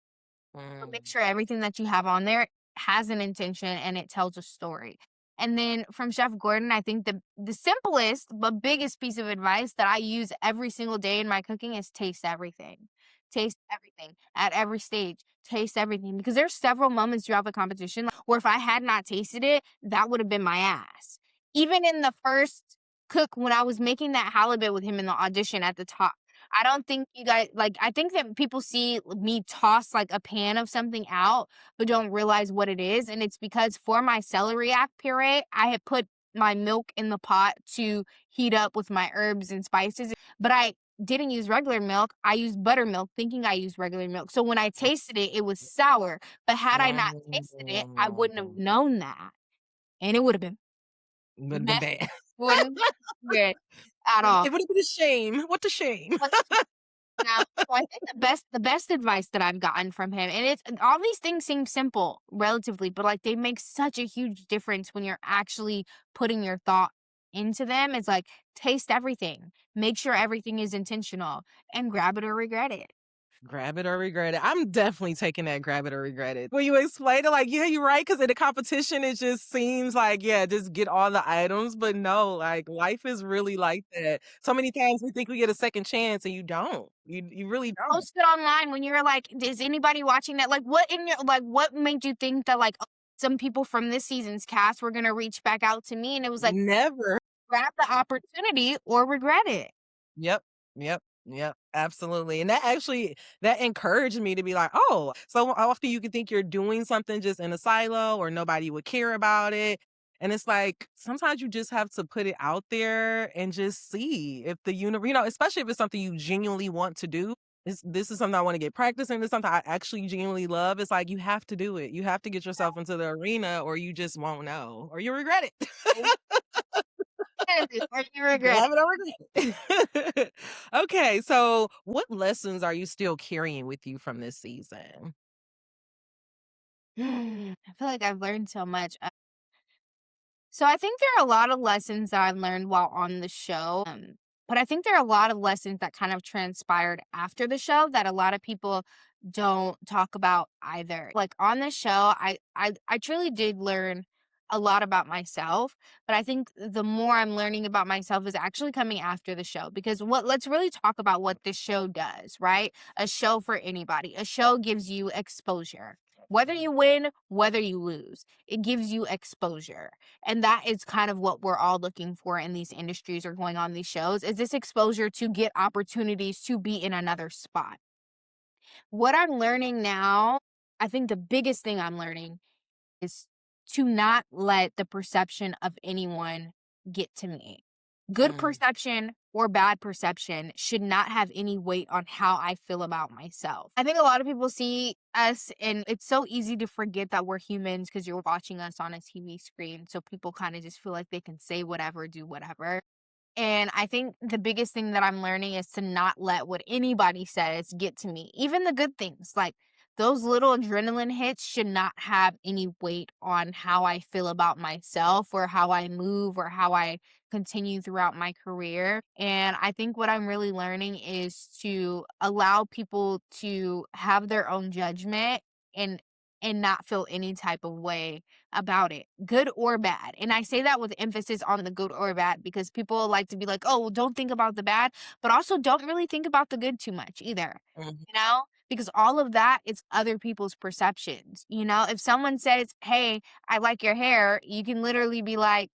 So make Mm. sure everything that you have on there has an intention and it tells a story. And then from Chef Gordon, I think the simplest but biggest piece of advice that I use every single day in my cooking is taste everything. Taste everything at every stage. Taste everything, because there's several moments throughout the competition where if I had not tasted it, that would have been my ass. Even in the first cook, when I was making that halibut with him in the audition at the top, I don't think you guys like, I think that people see me toss like a pan of something out, but don't realize what it is. And it's because for my celeriac puree, I had put my milk in the pot to heat up with my herbs and spices, but I didn't use regular milk. I used buttermilk, thinking I used regular milk. So when I tasted it, it was sour. But had I not tasted it, I wouldn't have Mm. known that. And it would have been Would've been messy. bad. Wouldn't be good at all. It would've been a shame. What a shame. Now, so I think the best advice that I've gotten from him, and it's all these things seem simple relatively, but like they make such a huge difference when you're actually putting your thought into them. It's like taste everything, make sure everything is intentional, and grab it or regret it. Grab it or regret it. I'm definitely taking that grab it or regret it. When you explain it, like, yeah, you're right, because in the competition, it just seems like, yeah, just get all the items. But no, like life is really like that. So many times we think we get a second chance and you don't. You really don't. Post it online when you're like, is anybody watching that? Like, what in your like, what made you think that like, oh, some people from this season's cast were gonna reach back out to me? And it was like, Never. grab the opportunity or regret it. Yep. Yep. Yep. Absolutely. And that encouraged me to be like, oh, so often you can think you're doing something just in a silo or nobody would care about it. And it's like sometimes you just have to put it out there and just see if the universe, especially if it's something you genuinely want to do. This is something I want to get practice in. This is something I actually genuinely love. It's like you have to do it. You have to get yourself into the arena or you just won't know or you regret it. Or you regret Grab it or regret it. Okay, so what lessons are you still carrying with you from this season? it. I feel like I've learned so much. So I think there are a lot of lessons that I learned while on the show. But I think there are a lot of lessons that kind of transpired after the show that a lot of people don't talk about either. Like on the show, I truly did learn a lot about myself, but I think the more I'm learning about myself is actually coming after the show, because what let's really talk about what this show does, right? A show for anybody. A show gives you exposure. Whether you win, whether you lose, it gives you exposure. And that is kind of what we're all looking for in these industries or going on these shows, is this exposure to get opportunities to be in another spot. What I'm learning now, I think the biggest thing I'm learning is to not let the perception of anyone get to me. Good Mm, perception or bad perception should not have any weight on how I feel about myself. I think a lot of people see us, and it's so easy to forget that we're humans because you're watching us on a TV screen. So people kind of just feel like they can say whatever, do whatever. And I think the biggest thing that I'm learning is to not let what anybody says get to me. Even the good things, like those little adrenaline hits should not have any weight on how I feel about myself or how I move or how I continue throughout my career. And I think what I'm really learning is to allow people to have their own judgment and not feel any type of way about it, good or bad. And I say that with emphasis on the good or bad because people like to be like, oh, well, don't think about the bad, but also don't really think about the good too much either, mhm. you know? Because all of that is other people's perceptions. You know, if someone says, hey, I like your hair, you can literally be like,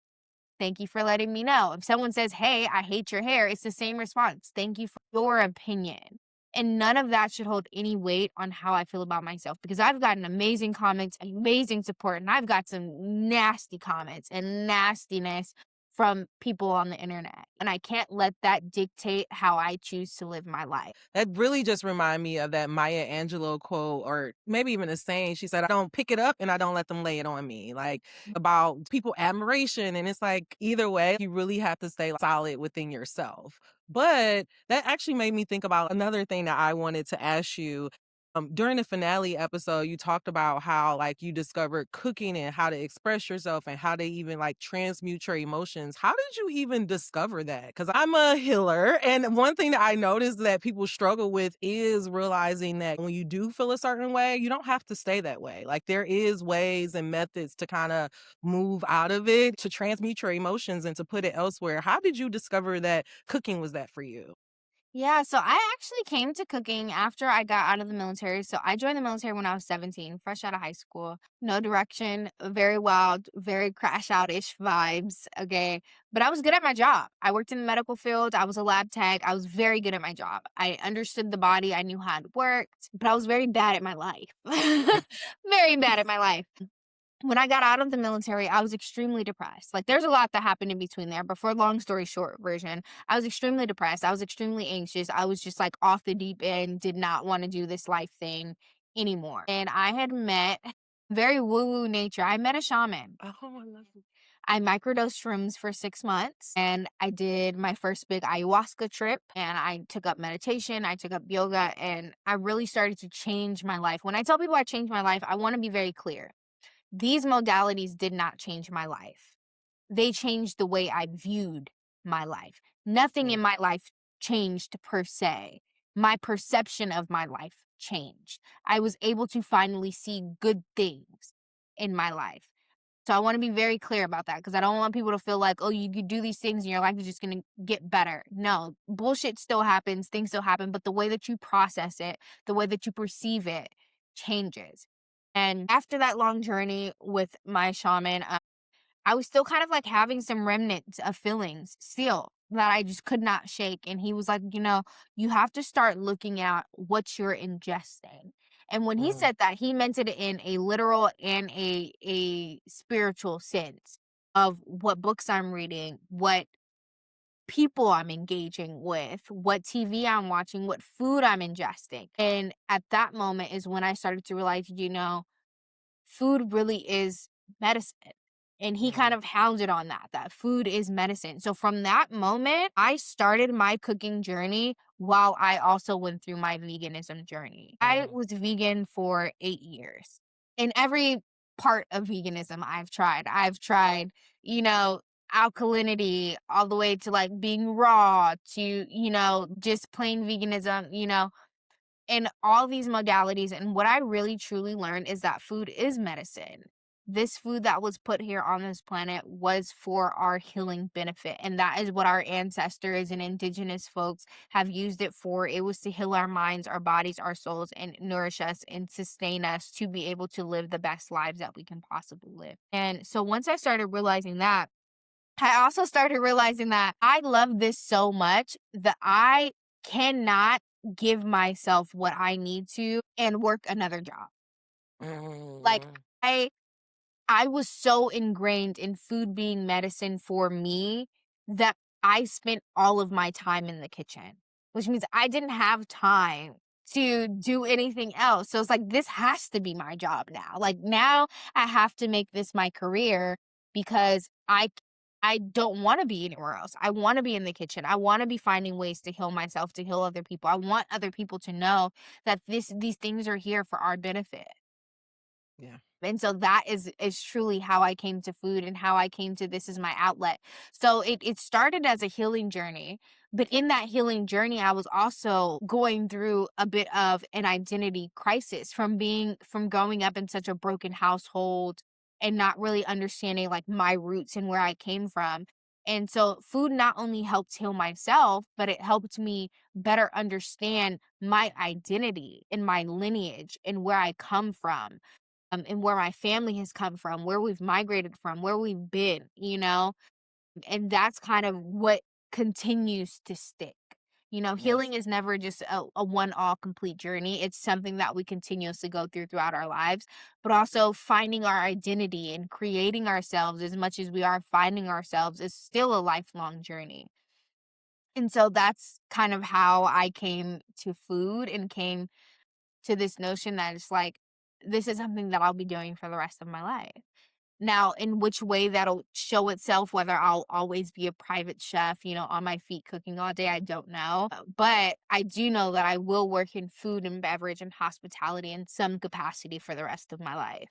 thank you for letting me know. If someone says, hey, I hate your hair, it's the same response. Thank you for your opinion. And none of that should hold any weight on how I feel about myself, because I've gotten amazing comments, amazing support, and I've got some nasty comments and nastiness from people on the internet. And I can't let that dictate how I choose to live my life. That really just remind me of that Maya Angelou quote, or maybe even a saying. She said, "I don't pick it up and I don't let them lay it on me." Like about people admiration, and it's like either way, you really have to stay solid within yourself. But that actually made me think about another thing that I wanted to ask you. During the finale episode, you talked about how like you discovered cooking and how to express yourself and how to even like transmute your emotions. How did you even discover that? Because I'm a healer, and one thing that I noticed that people struggle with is realizing that when you do feel a certain way, you don't have to stay that way. Like there is ways and methods to kind of move out of it, to transmute your emotions and to put it elsewhere. How did you discover that cooking was that for you? Yeah, so I actually came to cooking after I got out of the military. So I joined the military when I was 17, fresh out of high school. No direction, very wild, very crash out-ish vibes. Okay. But I was good at my job. I worked in the medical field. I was a lab tech. I was very good at my job. I understood the body. I knew how it worked, but I was very bad at my life. Very bad at my life. When I got out of the military, I was extremely depressed. Like, there's a lot that happened in between there, but for a long story short version, I was extremely depressed. I was extremely anxious. I was just like off the deep end, did not want to do this life thing anymore. And I had met very woo woo nature. I met a shaman. Oh, I love it. I microdosed shrooms for 6 months and I did my first big ayahuasca trip and I took up meditation, I took up yoga, and I really started to change my life. When I tell people I changed my life, I want to be very clear. These modalities did not change my life. They changed the way I viewed my life. Nothing in Mm, my life changed per se. My perception of my life changed. I was able to finally see good things in my life. So I want to be very clear about that because I don't want people to feel like, oh, you could do these things and your life is just going to get better. No, bullshit still happens, things still happen, but the way that you process it, the way that you perceive it changes. And after that long journey with my shaman, I was still kind of like having some remnants of feelings still that I just could not shake. And he was like, you have to start looking at what you're ingesting. And when he mm, said that, he meant it in a literal and a spiritual sense of what books I'm reading, what people I'm engaging with, what TV I'm watching, what food I'm ingesting. And at that moment is when I started to realize, food really is medicine. And he kind mm, of hounded on that food is medicine. So from that moment, I started my cooking journey while I also went through my veganism journey. I mm. was vegan for 8 years. In every part of veganism I've tried. You know, alkalinity all the way to like being raw to, just plain veganism, in all these modalities. And what I really truly learned is that food is medicine. This food that was put here on this planet was for our healing benefit. And that is what our ancestors and indigenous folks have used it for. It was to heal our minds, our bodies, our souls, and nourish us and sustain us to be able to live the best lives that we can possibly live. And so once I started realizing that, I also started realizing that I love this so much that I cannot give myself what I need to and work another job. Like Mm, I I was so ingrained in food being medicine for me that I spent all of my time in the kitchen, which means I didn't have time to do anything else. So it's like, this has to be my job now. Like now I have to make this my career because I don't want to be anywhere else. I want to be in the kitchen. I want to be finding ways to heal myself, to heal other people. I want other people to know that these things are here for our benefit. yeah. And so that is truly how I came to food and how I came to this as my outlet. So it started as a healing journey, but in that healing journey, I was also going through a bit of an identity crisis from growing up in such a broken household and not really understanding like my roots and where I came from. And so food not only helped heal myself, but it helped me better understand my identity and my lineage and where I come from, and where my family has come from, where we've migrated from, where we've been. And that's kind of what continues to stick. Yes. Healing is never just a one all complete journey. It's something that we continuously go through throughout our lives, but also finding our identity and creating ourselves as much as we are finding ourselves is still a lifelong journey. And so that's kind of how I came to food and came to this notion that it's like, this is something that I'll be doing for the rest of my life. Now, in which way that'll show itself, whether I'll always be a private chef, on my feet cooking all day, I don't know. But I do know that I will work in food and beverage and hospitality in some capacity for the rest of my life.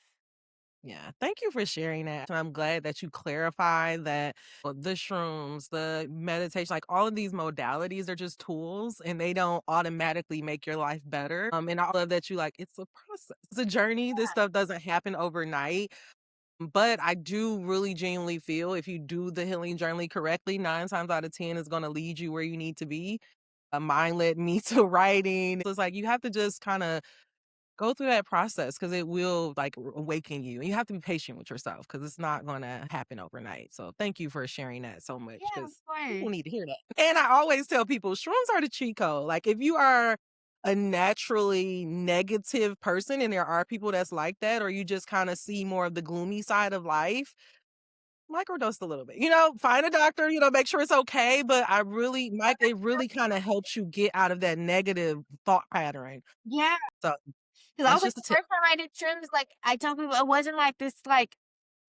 Yeah, thank you for sharing that. And I'm glad that you clarified that the shrooms, the meditation, like all of these modalities are just tools and they don't automatically make your life better. And I love that you like it's a process, it's a journey. This stuff doesn't happen overnight. But I do really genuinely feel if you do the healing journey correctly, 9 times out of 10 is going to lead you where you need to be. Mine led me to writing. So it's like you have to just kind of go through that process because it will like awaken you. And you have to be patient with yourself because it's not going to happen overnight. So thank you for sharing that so much Yeah, of because people course. need to hear that. And I always tell people shrooms are the cheat code. Like if you are a naturally negative person and there are people that's like that, or you just kind of see more of the gloomy side of life, microdose a little bit. Find a doctor, make sure it's okay. But it really kind of helps you get out of that negative thought pattern. Yeah, So because I that's was like, just a the tip. first time I did shrooms, like, I tell people it wasn't like this, like,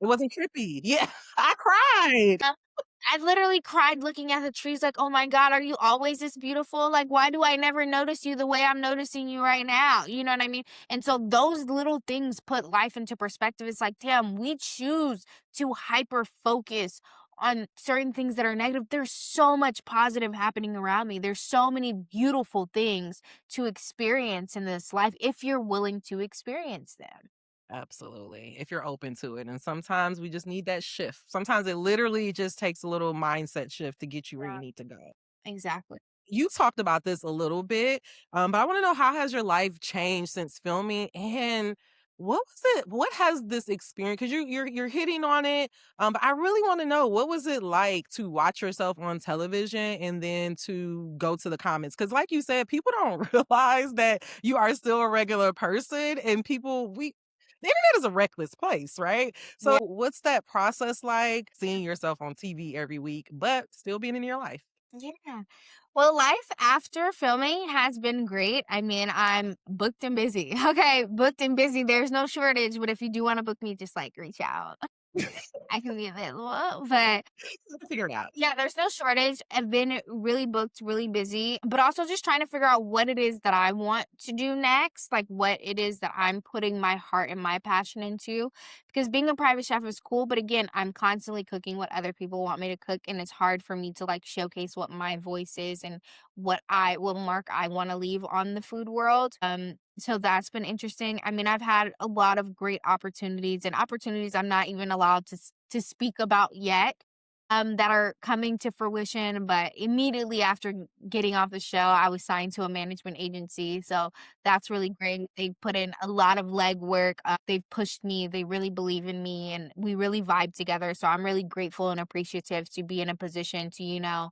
It wasn't trippy. Yeah, I cried. I literally cried looking at the trees like, "Oh my god, are you always this beautiful? Like, why do I never notice you the way I'm noticing you right now?" You know what I mean? And so those little things put life into perspective. It's like, damn, we choose to hyper focus on certain things that are negative. There's so much positive happening around me. There's so many beautiful things to experience in this life if you're willing to experience them. Absolutely. If you're open to it. And sometimes we just need that shift. Sometimes it literally just takes a little mindset shift to get you where you Yeah, need to go. exactly. You talked about this a little bit, but I want to know how has your life changed since filming, and what was it? What has this experience? Because you're hitting on it, but I really want to know what was it like to watch yourself on television and then to go to the comments? Because, like you said, people don't realize that you are still a regular person, and the internet is a reckless place, right? Yeah. So, what's that process like? Seeing yourself on TV every week, but still being in your life. Yeah. Well, life after filming has been great. I mean, I'm booked and busy. Okay, booked and busy. There's no shortage, but if you do want to book me, just like reach out. I can be available. But Figure it out. yeah, there's no shortage. I've been really booked, really busy, but also just trying to figure out what it is that I want to do next, like what it is that I'm putting my heart and my passion into. Because being a private chef is cool, but again, I'm constantly cooking what other people want me to cook, and it's hard for me to like showcase what my voice is and what mark I want to leave on the food world. So that's been interesting. I mean, I've had a lot of great opportunities and opportunities I'm not even allowed to speak about yet that are coming to fruition. But immediately after getting off the show, I was signed to a management agency. So that's really great. They put in a lot of legwork. They've pushed me. They really believe in me and we really vibe together. So I'm really grateful and appreciative to be in a position to,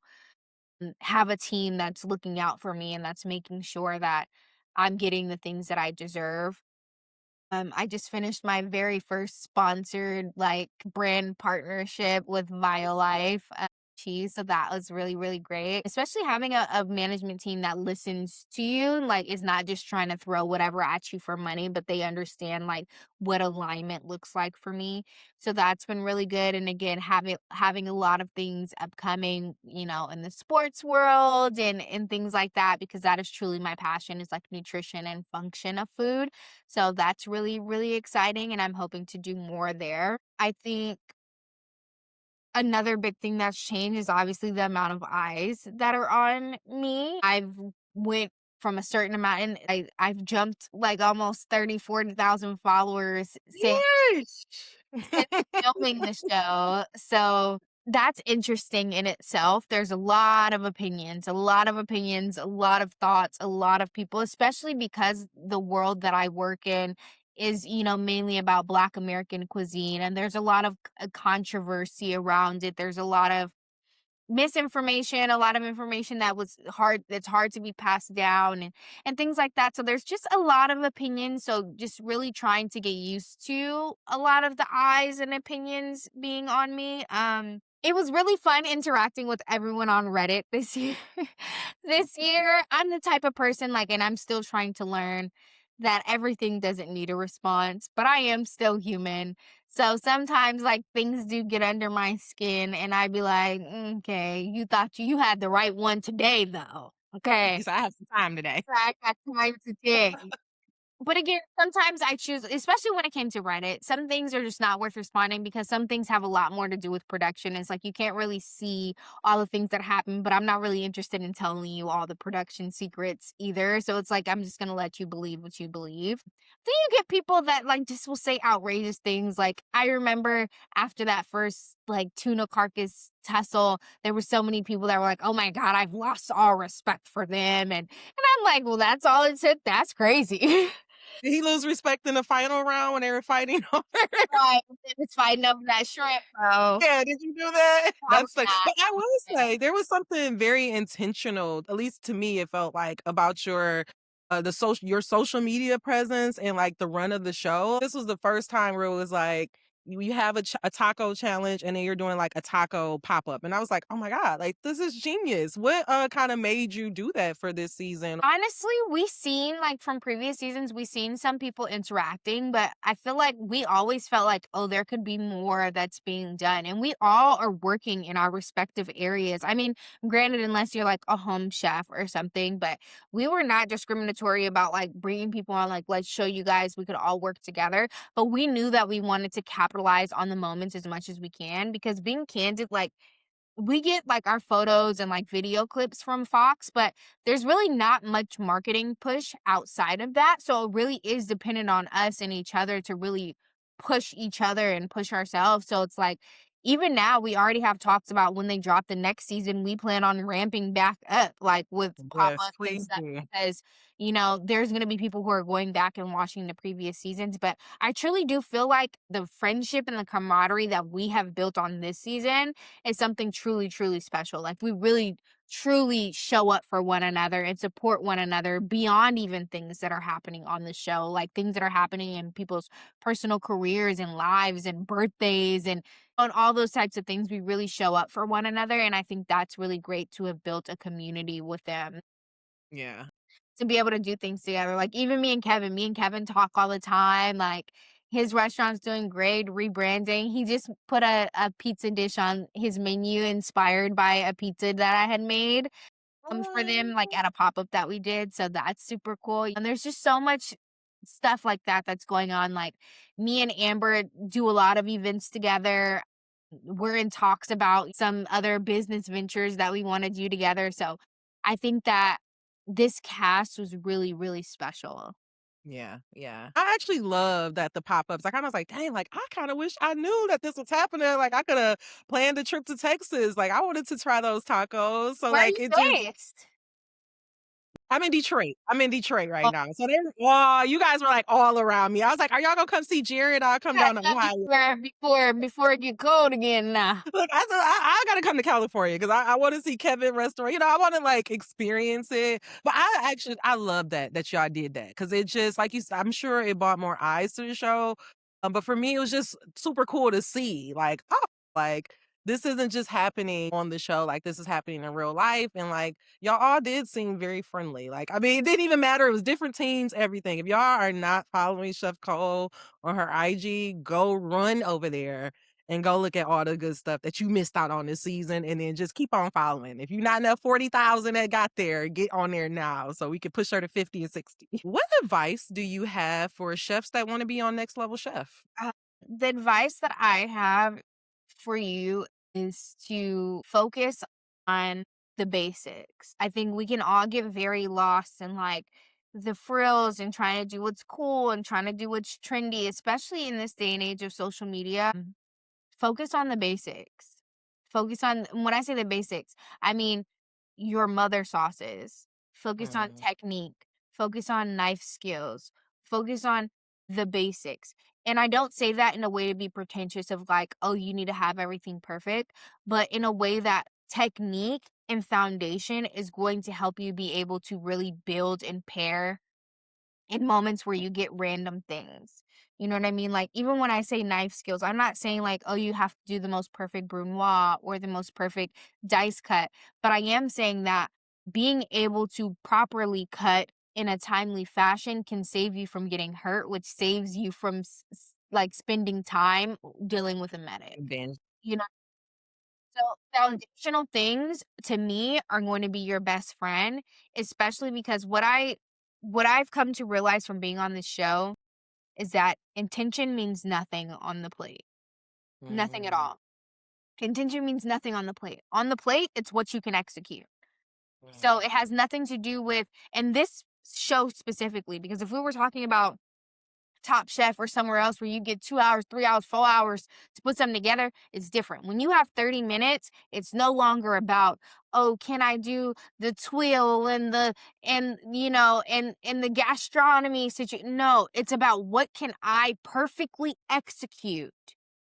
have a team that's looking out for me and that's making sure that I'm getting the things that I deserve. I just finished my very first sponsored like brand partnership with BioLife cheese. So that was really, really great. Especially having a management team that listens to you, like is not just trying to throw whatever at you for money, but they understand like what alignment looks like for me. So that's been really good. And again, having a lot of things upcoming, in the sports world and things like that, because that is truly my passion is like nutrition and function of food. So that's really, really exciting, and I'm hoping to do more there. I think another big thing that's changed is obviously the amount of eyes that are on me. I've went from a certain amount and I've jumped like almost 30, 40,000 followers Yes. since filming the show. So that's interesting in itself. There's a lot of thoughts, a lot of people, especially because the world that I work in is, mainly about Black American cuisine. And there's a lot of controversy around it. There's a lot of misinformation, a lot of information that's hard to be passed down and things like that. So there's just a lot of opinions. So just really trying to get used to a lot of the eyes and opinions being on me. It was really fun interacting with everyone on Reddit this year. This year, I'm the type of person like, and I'm still trying to learn. that everything doesn't need a response, but I am still human. So sometimes like things do get under my skin and I'd be like, "Mm, okay, you thought you had the right one today though. Okay. So I have some time today. I got time today." But again, sometimes I choose, especially when it came to Reddit, some things are just not worth responding because some things have a lot more to do with production. It's like you can't really see all the things that happen, but I'm not really interested in telling you all the production secrets either. So it's like I'm just gonna let you believe what you believe. Then you get people that like just will say outrageous things. Like I remember after that first like tuna carcass tussle, there were so many people that were like, "Oh my god, I've lost all respect for them," and I'm like, "Well, that's all it took. That's crazy." Did he lose respect in the final round when they were fighting over? Right, it's fighting over that shrimp, bro. Yeah, did you do that? I was That's like, not. but I will say there was something very intentional, at least to me, it felt like about your social media presence and like the run of the show. This was the first time where it was like you have a taco challenge and then you're doing like a taco pop up, and I was like, oh my god, like this is genius. What kind of made you do that for this season? Honestly, we seen like from previous seasons, we seen some people interacting, but I feel like we always felt like, oh, there could be more that's being done. And we all are working in our respective areas. I mean, granted, unless you're like a home chef or something, but we were not discriminatory about like bringing people on, like, let's show you guys we could all work together. But we knew that we wanted to capitalize on the moments as much as we can because being candid, like, we get like our photos and like video clips from Fox, but there's really not much marketing push outside of that. So it really is dependent on us and each other to really push each other and push ourselves. So it's like, even now, we already have talks about when they drop the next season, we plan on ramping back up, like with pop Yes, ups and please stuff, do. because, there's going to be people who are going back and watching the previous seasons. But I truly do feel like the friendship and the camaraderie that we have built on this season is something truly, truly special. Like we really truly show up for one another and support one another beyond even things that are happening on the show, like things that are happening in people's personal careers and lives and birthdays and on all those types of things. We really show up for one another. And I think that's really great to have built a community with them Yeah. to be able to do things together. Like even me and Kevin talk all the time. Like his restaurant's doing great, rebranding. He just put a pizza dish on his menu inspired by a pizza that I had made for them, like at a pop-up that we did. So that's super cool. And there's just so much stuff like that that's going on. Like me and Amber do a lot of events together. We're in talks about some other business ventures that we want to do together. So I think that this cast was really, really special. Yeah, yeah. I actually love that the pop-ups. I kinda was like, "Dang, like, I kinda wish I knew that this was happening, like, I coulda planned a trip to Texas, like, I wanted to try those tacos." So, Where are like, you it just based? I'm in Detroit. I'm in Detroit right now. So they you guys were, like, all around me. I was like, "Are y'all gonna come see Jared? I'll come down to Ohio." Before it get cold again now. Look, I said, I gotta come to California because I wanna see Kevin restaurant. I wanna, like, experience it. But I love that y'all did that because it just like you said, I'm sure it brought more eyes to the show. But for me, it was just super cool to see, like, oh, like, this isn't just happening on the show, like, this is happening in real life, and, like, y'all all did seem very friendly. Like, I mean, it didn't even matter, it was different teams, everything. If y'all are not following Chef Cole on her IG, go run over there and go look at all the good stuff that you missed out on this season and then just keep on following. If you're not in that 40,000 that got there, get on there now so we can push her to 50 and 60. What advice do you have for chefs that want to be on Next Level Chef? Uh, the advice that I have for you is to focus on the basics. I think we can all get very lost in like the frills and trying to do what's cool and trying to do what's trendy, especially in this day and age of social media. Focus on the basics. Focus on when I say the basics, I mean your mother sauces. Focus on Mm, technique. Focus on knife skills. Focus on the basics. And I don't say that in a way to be pretentious of like, oh, you need to have everything perfect, but in a way that technique and foundation is going to help you be able to really build and pair in moments where you get random things. You know what I mean? Like, even when I say knife skills, I'm not saying like, oh, you have to do the most perfect brunoise or the most perfect dice cut, but I am saying that being able to properly cut in a timely fashion can save you from getting hurt, which saves you from like spending time dealing with a medic. Binge. You know, so foundational things to me are going to be your best friend, especially because what I've come to realize from being on this show is that intention means nothing on the plate. Nothing at Mm, all. Intention means nothing on the plate. On the plate, it's what you can execute. So it mm, has nothing to do with, and this show specifically, because if we were talking about Top Chef or somewhere else where you get 2 hours, 3 hours, 4 hours to put something together, it's different. When you have 30 minutes, it's no longer about, oh, can I do the twill and and the gastronomy situation. No, it's about what can I perfectly execute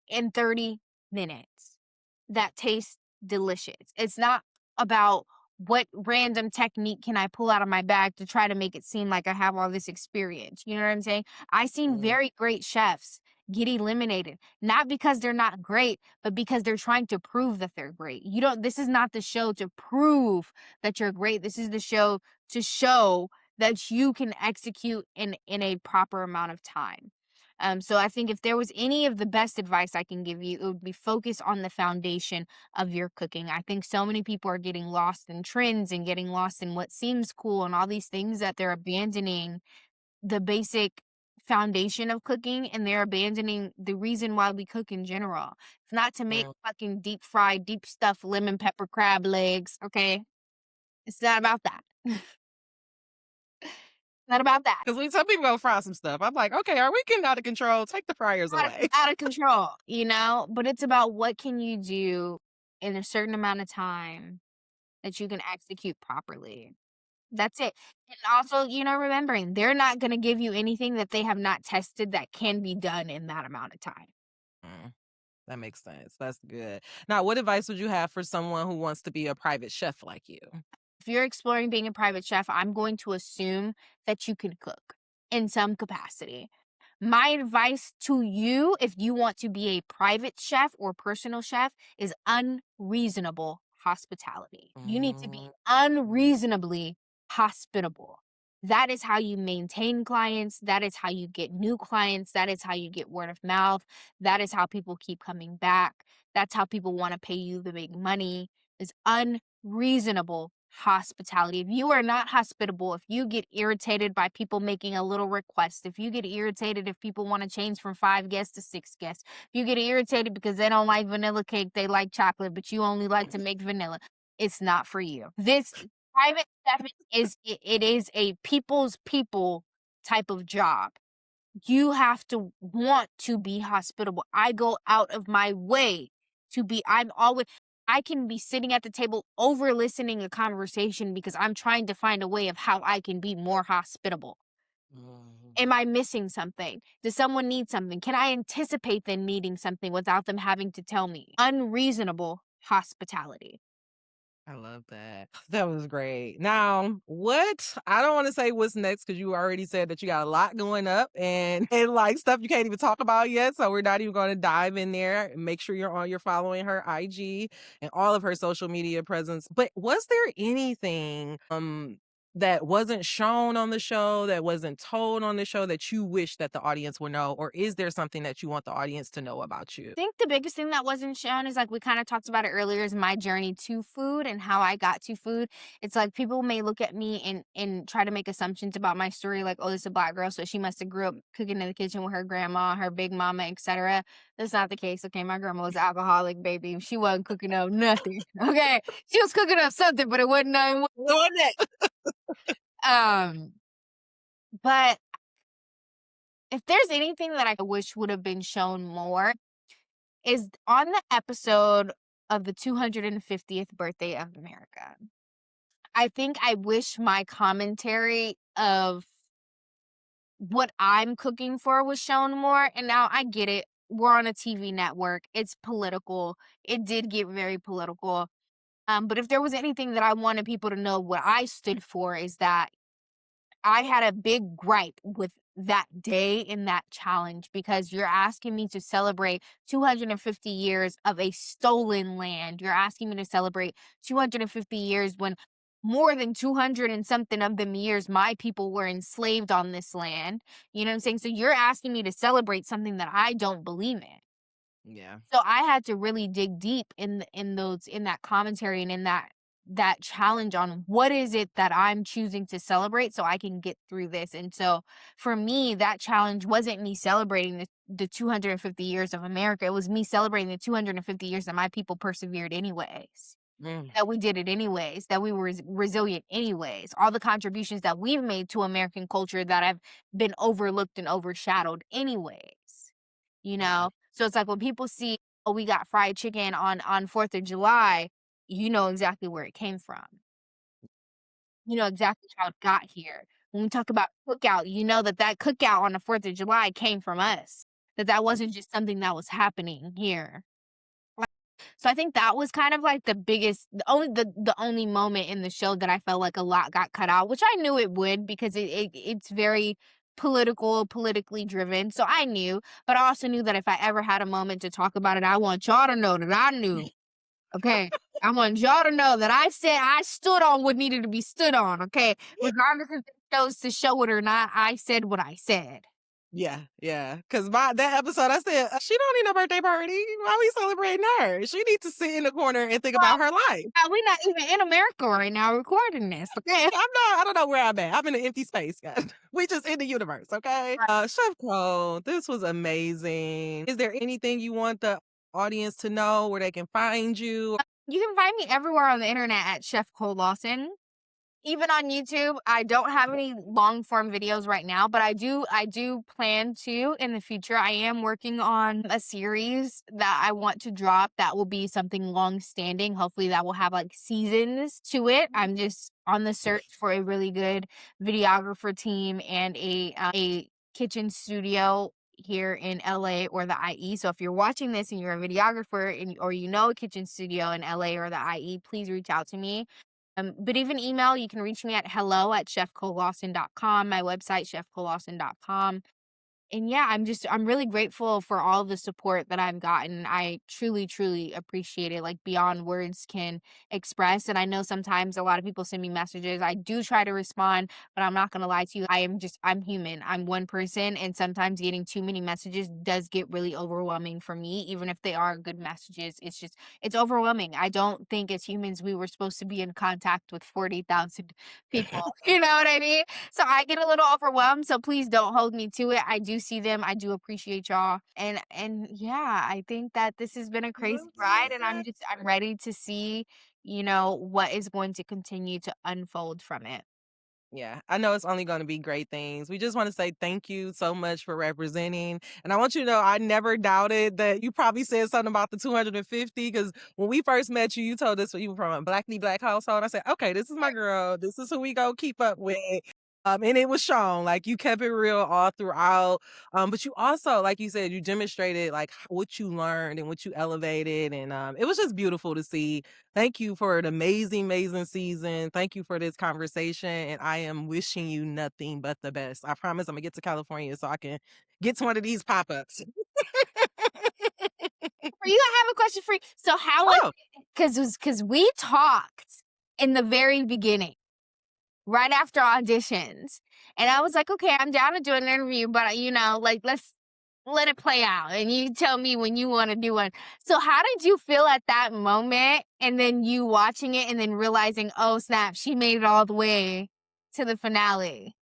in 30 minutes that tastes delicious. It's not about what random technique can I pull out of my bag to try to make it seem like I have all this experience. You know what I'm saying? I seen mm, very great chefs get eliminated, not because they're not great, but because they're trying to prove that they're great. You don't This is not the show to prove that you're great. This is the show to show that you can execute in a proper amount of time. So I think if there was any of the best advice I can give you, it would be focus on the foundation of your cooking. I think so many people are getting lost in trends and getting lost in what seems cool and all these things that they're abandoning the basic foundation of cooking, and they're abandoning the reason why we cook in general. It's not to make mm. fucking deep fried, deep stuffed lemon pepper crab legs, okay? It's not about that. Not about that. 'Cause when some people go fry some stuff, I'm like, "Okay, are we getting out of control? Take the fryers away." Out of control, you know? But it's about what can you do in a certain amount of time that you can execute properly. That's it. And also, remembering they're not gonna give you anything that they have not tested that can be done in that amount of time. Mm, that makes sense. That's good. Now, what advice would you have for someone who wants to be a private chef like you? If you're exploring being a private chef, I'm going to assume that you can cook in some capacity. My advice to you, if you want to be a private chef or personal chef, is unreasonable hospitality. You need to be Mm, unreasonably hospitable. That is how you maintain clients. That is how you get new clients. That is how you get word of mouth. That is how people keep coming back. That's how people want to pay you the big money, is unreasonable hospitality. If you are not hospitable, if you get irritated by people making a little request, if you get irritated if people want to change from 5 guests to 6 guests, if you get irritated because they don't like vanilla cake, they like chocolate, but you only like to make vanilla, it's not for you. This private chef it is a people's people type of job. You have to want to be hospitable. I go out of my way to be, I can be sitting at the table over listening a conversation because I'm trying to find a way of how I can be more hospitable. mm. Am I missing something? Does someone need something? Can I anticipate them needing something without them having to tell me? Unreasonable hospitality. I love that. That was great. Now, what I don't want to say what's next because you already said that you got a lot going up and, and like stuff you can't even talk about yet. So we're not even going to dive in there. Make sure you're following her IG and all of her social media presence. But was there anything that wasn't shown on the show, that wasn't told on the show that you wish that the audience would know? Or is there something that you want the audience to know about you? Think the biggest thing that wasn't shown is like we kind of talked about it earlier is my journey to food and how I got to food. It's like people may look at me and try to make assumptions about my story, like, oh, this is a black girl, so she must have grew up cooking in the kitchen with her grandma, her big mama, etc. That's not the case. Okay, my grandma was alcoholic, baby. She wasn't cooking up nothing. Okay, she was cooking up something, but it wasn't nothing. Wasn't it? Um, but if there's anything that I wish would have been shown more, is on the episode of the 250th birthday of America. I think I wish my commentary of what I'm cooking for was shown more. And now I get it. We're on a TV network. It's political. It did get very political. But if there was anything that I wanted people to know what I stood for is that I had a big gripe with that day in that challenge because you're asking me to celebrate 250 years of a stolen land. You're asking me to celebrate 250 years when more than 200 and something of them years my people were enslaved on this land. You know what I'm saying? So you're asking me to celebrate something that I don't believe in. Yeah. So I had to really dig deep in that commentary and in that challenge on what is it that I'm choosing to celebrate so I can get through this. And so for me, that challenge wasn't me celebrating the 250 years of America. It was me celebrating the 250 years that my people persevered anyways. Mm. That we did it anyways, that we were resilient anyways. All the contributions that we've made to American culture that have been overlooked and overshadowed anyways. You Yeah. know? So it's like when people see, oh, we got fried chicken on 4th of July, you know exactly where it came from. You know exactly how it got here. When we talk about cookout, you know that cookout on the 4th of July came from us. That wasn't just something that was happening here. So I think that was kind of like the only moment in the show that I felt like a lot got cut out, which I knew it would because it's very politically driven. So I knew, but I also knew that if I ever had a moment to talk about it, I want y'all to know that I knew. Okay. I want y'all to know that I stood on what needed to be stood on. Okay. Regardless if they chose to show it or not, I said what I said. Yeah, yeah. Because that episode, I said, she don't need no birthday party. Why we celebrating her? She needs to sit in the corner and think about her life. We're not even in America right now recording this. Okay. I don't know where I'm at. I'm in an empty space, guys. We just in the universe, okay? Chef Cole, this was amazing. Is there anything you want the audience to know where they can find you? You can find me everywhere on the internet at Chef Cole Lawson. Even on YouTube, I don't have any long form videos right now, but I do plan to in the future. I am working on a series that I want to drop that will be something long standing. Hopefully that will have like seasons to it. I'm just on the search for a really good videographer team and a kitchen studio here in LA or the IE. So if you're watching this and you're a videographer or you know a kitchen studio in LA or the IE, please reach out to me. But even email, you can reach me at hello@chefcolawson.com, my website, chefcolawson.com. And yeah, I'm really grateful for all the support that I've gotten. I truly, truly appreciate it, like beyond words can express. And I know sometimes a lot of people send me messages. I do try to respond, but I'm not gonna lie to you. I'm human. I'm one person, and sometimes getting too many messages does get really overwhelming for me, even if they are good messages. It's overwhelming. I don't think as humans we were supposed to be in contact with 40,000 people. You know what I mean? So I get a little overwhelmed, so please don't hold me to it. I do see them. I do appreciate y'all. And yeah, I think that this has been a crazy ride and I'm ready to see, what is going to continue to unfold from it. Yeah, I know it's only going to be great things. We just want to say thank you so much for representing. And I want you to know I never doubted that you probably said something about the 250 because when we first met you, you told us you were from a black household. I said, okay, this is my girl. This is who we go keep up with. And it was shown, like you kept it real all throughout. But you also, like you said, you demonstrated like what you learned and what you elevated. And it was just beautiful to see. Thank you for an amazing, amazing season. Thank you for this conversation. And I am wishing you nothing but the best. I promise I'm gonna get to California so I can get to one of these pop-ups. For you, I have a question for you. So how was Oh, because we talked in the very beginning, right after auditions. And I was like, okay, I'm down to do an interview, but like let's let it play out. And you tell me when you want to do one. So how did you feel at that moment? And then you watching it and then realizing, oh snap, she made it all the way to the finale.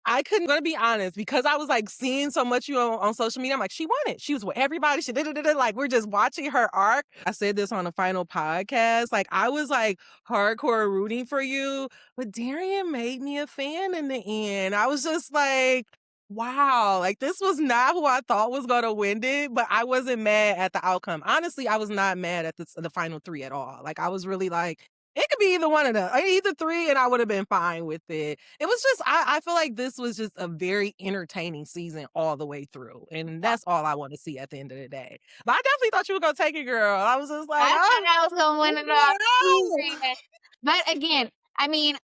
I couldn't gonna be honest because I was like seeing so much you on social media. I'm like, she won it. She was with everybody. She did it. Like we're just watching her arc. I said this on the final podcast. Like I was like hardcore rooting for you, but Darian made me a fan in the end. I was just like, wow, like this was not who I thought was gonna win it, but I wasn't mad at the outcome. Honestly, I was not mad at the final three at all. Like I was really like, it could be either one of them, either three, and I would have been fine with it. It was just, I feel like this was just a very entertaining season all the way through. And that's all I want to see at the end of the day. But I definitely thought you were going to take it, girl. I was just like, I oh, thought I was gonna win it all. But again, I mean,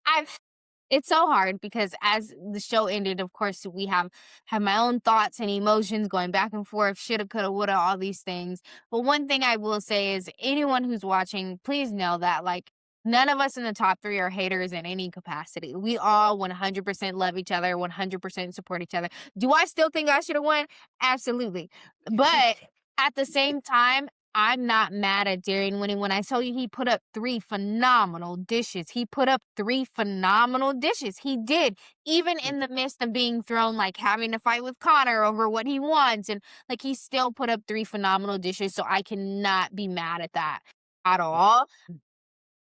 it's so hard because as the show ended, of course, we have my own thoughts and emotions going back and forth, shoulda, coulda, woulda, all these things. But one thing I will say is anyone who's watching, please know that like None of us in the top 3 are haters in any capacity. We all 100% love each other, 100% support each other. Do I still think I should have won? Absolutely. But at the same time, I'm not mad at Darian winning. When I told you he put up 3 phenomenal dishes, he put up 3 phenomenal dishes. He did, even in the midst of being thrown, like having to fight with Connor over what he wants. And like, he still put up 3 phenomenal dishes. So I cannot be mad at that at all.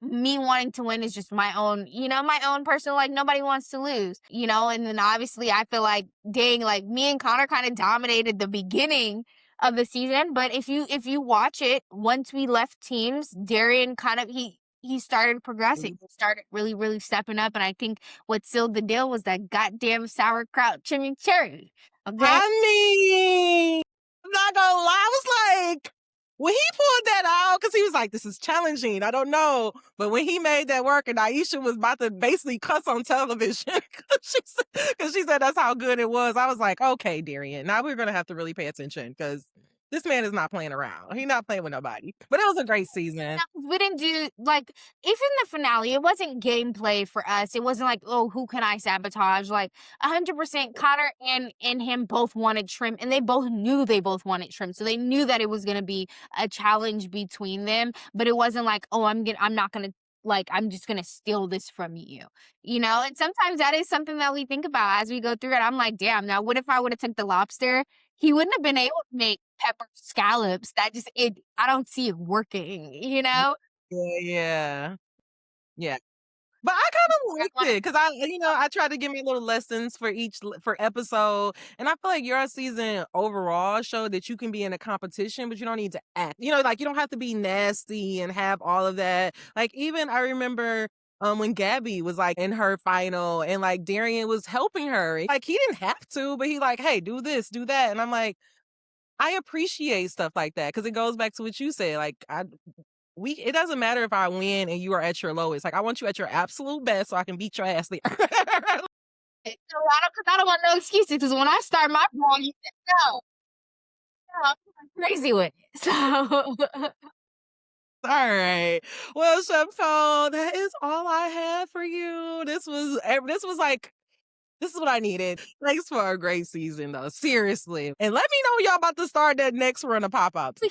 Me wanting to win is just my own, my own personal, like, nobody wants to lose, and then obviously I feel like, dang, like, me and Connor kind of dominated the beginning of the season, but if you watch it, once we left teams, Darian kind of, he started progressing. He started really, really stepping up, and I think what sealed the deal was that goddamn sauerkraut chimichurri. Okay? I mean, I'm not gonna lie, I was like, when he pulled that out, because he was like, this is challenging, I don't know. But when he made that work and Aisha was about to basically cuss on television because she said that's how good it was, I was like, okay, Darian, now we're going to have to really pay attention because this man is not playing around. He's not playing with nobody. But it was a great season. We didn't do, like, even the finale, it wasn't gameplay for us. It wasn't like, oh, who can I sabotage? Like, 100% Connor and him both wanted shrimp, and they both knew they both wanted shrimp. So they knew that it was going to be a challenge between them, but it wasn't like, oh, I'm not going to, like, I'm just going to steal this from you, And sometimes that is something that we think about as we go through it. I'm like, damn, now what if I would have took the lobster? He wouldn't have been able to make pepper scallops. I don't see it working, Yeah, yeah. Yeah. But I kind of liked it because I tried to give me little lessons for for episode, and I feel like your season overall showed that you can be in a competition, but you don't need to act. Like you don't have to be nasty and have all of that. Like even I remember when Gabby was like in her final, and like Darian was helping her. Like he didn't have to, but he like, hey, do this, do that, and I'm like, I appreciate stuff like that because it goes back to what you said. Like it doesn't matter if I win and you are at your lowest. Like I want you at your absolute best so I can beat your ass there. I don't want no excuses because when I start my brawl, you said no. I'm crazy with it. So All right. Well, Chef Cole, that is all I had for you. This is what I needed. Thanks for a great season, though. Seriously. And let me know when y'all about to start that next run of pop-ups. we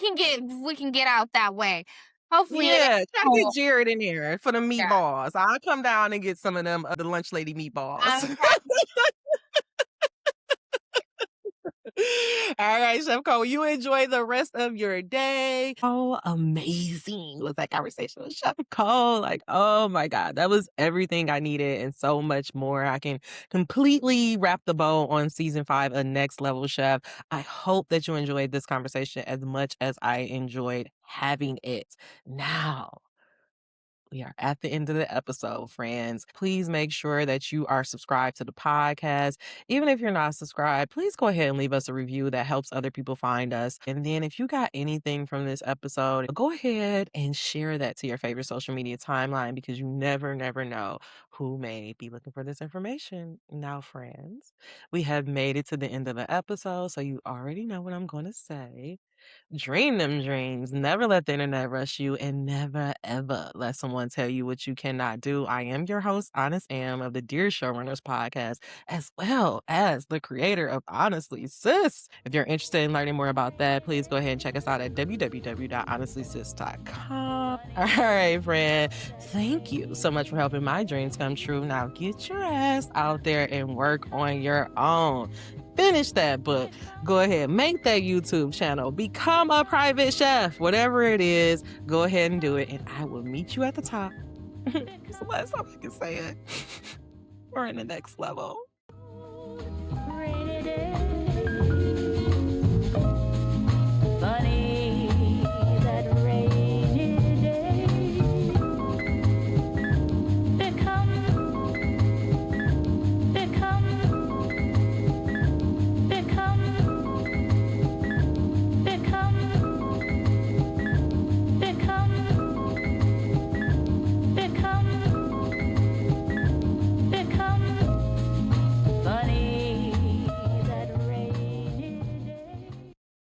can get out that way. Hopefully, Yeah, try to get Jared in there for the meatballs. I'll come down and get some of them, the lunch lady meatballs. All right, Chef Cole, you enjoy the rest of your day. Oh, amazing was that conversation with Chef Cole. Like, oh my God, that was everything I needed and so much more. I can completely wrap the bow on season 5 of Next Level Chef. I hope that you enjoyed this conversation as much as I enjoyed having it. Now, we are at the end of the episode, friends. Please make sure that you are subscribed to the podcast. Even if you're not subscribed, please go ahead and leave us a review that helps other people find us. And then if you got anything from this episode, go ahead and share that to your favorite social media timeline because you never, never know who may be looking for this information. Now, friends, we have made it to the end of the episode, so you already know what I'm going to say. Dream them dreams. Never let the internet rush you, and never, ever let someone tell you what you cannot do. I am your host, Honest Am of the Dear Showrunners podcast, as well as the creator of Honestly Sis. If you're interested in learning more about that, please go ahead and check us out at www.honestlysis.com. All right, friend. Thank you so much for helping my dreams come true. Now get your ass out there and work on your own. Finish that book. Go ahead, make that YouTube channel, become a private chef, whatever it is, go ahead and do it. And I will meet you at the top. It's the last time I can say it. We're in the next level.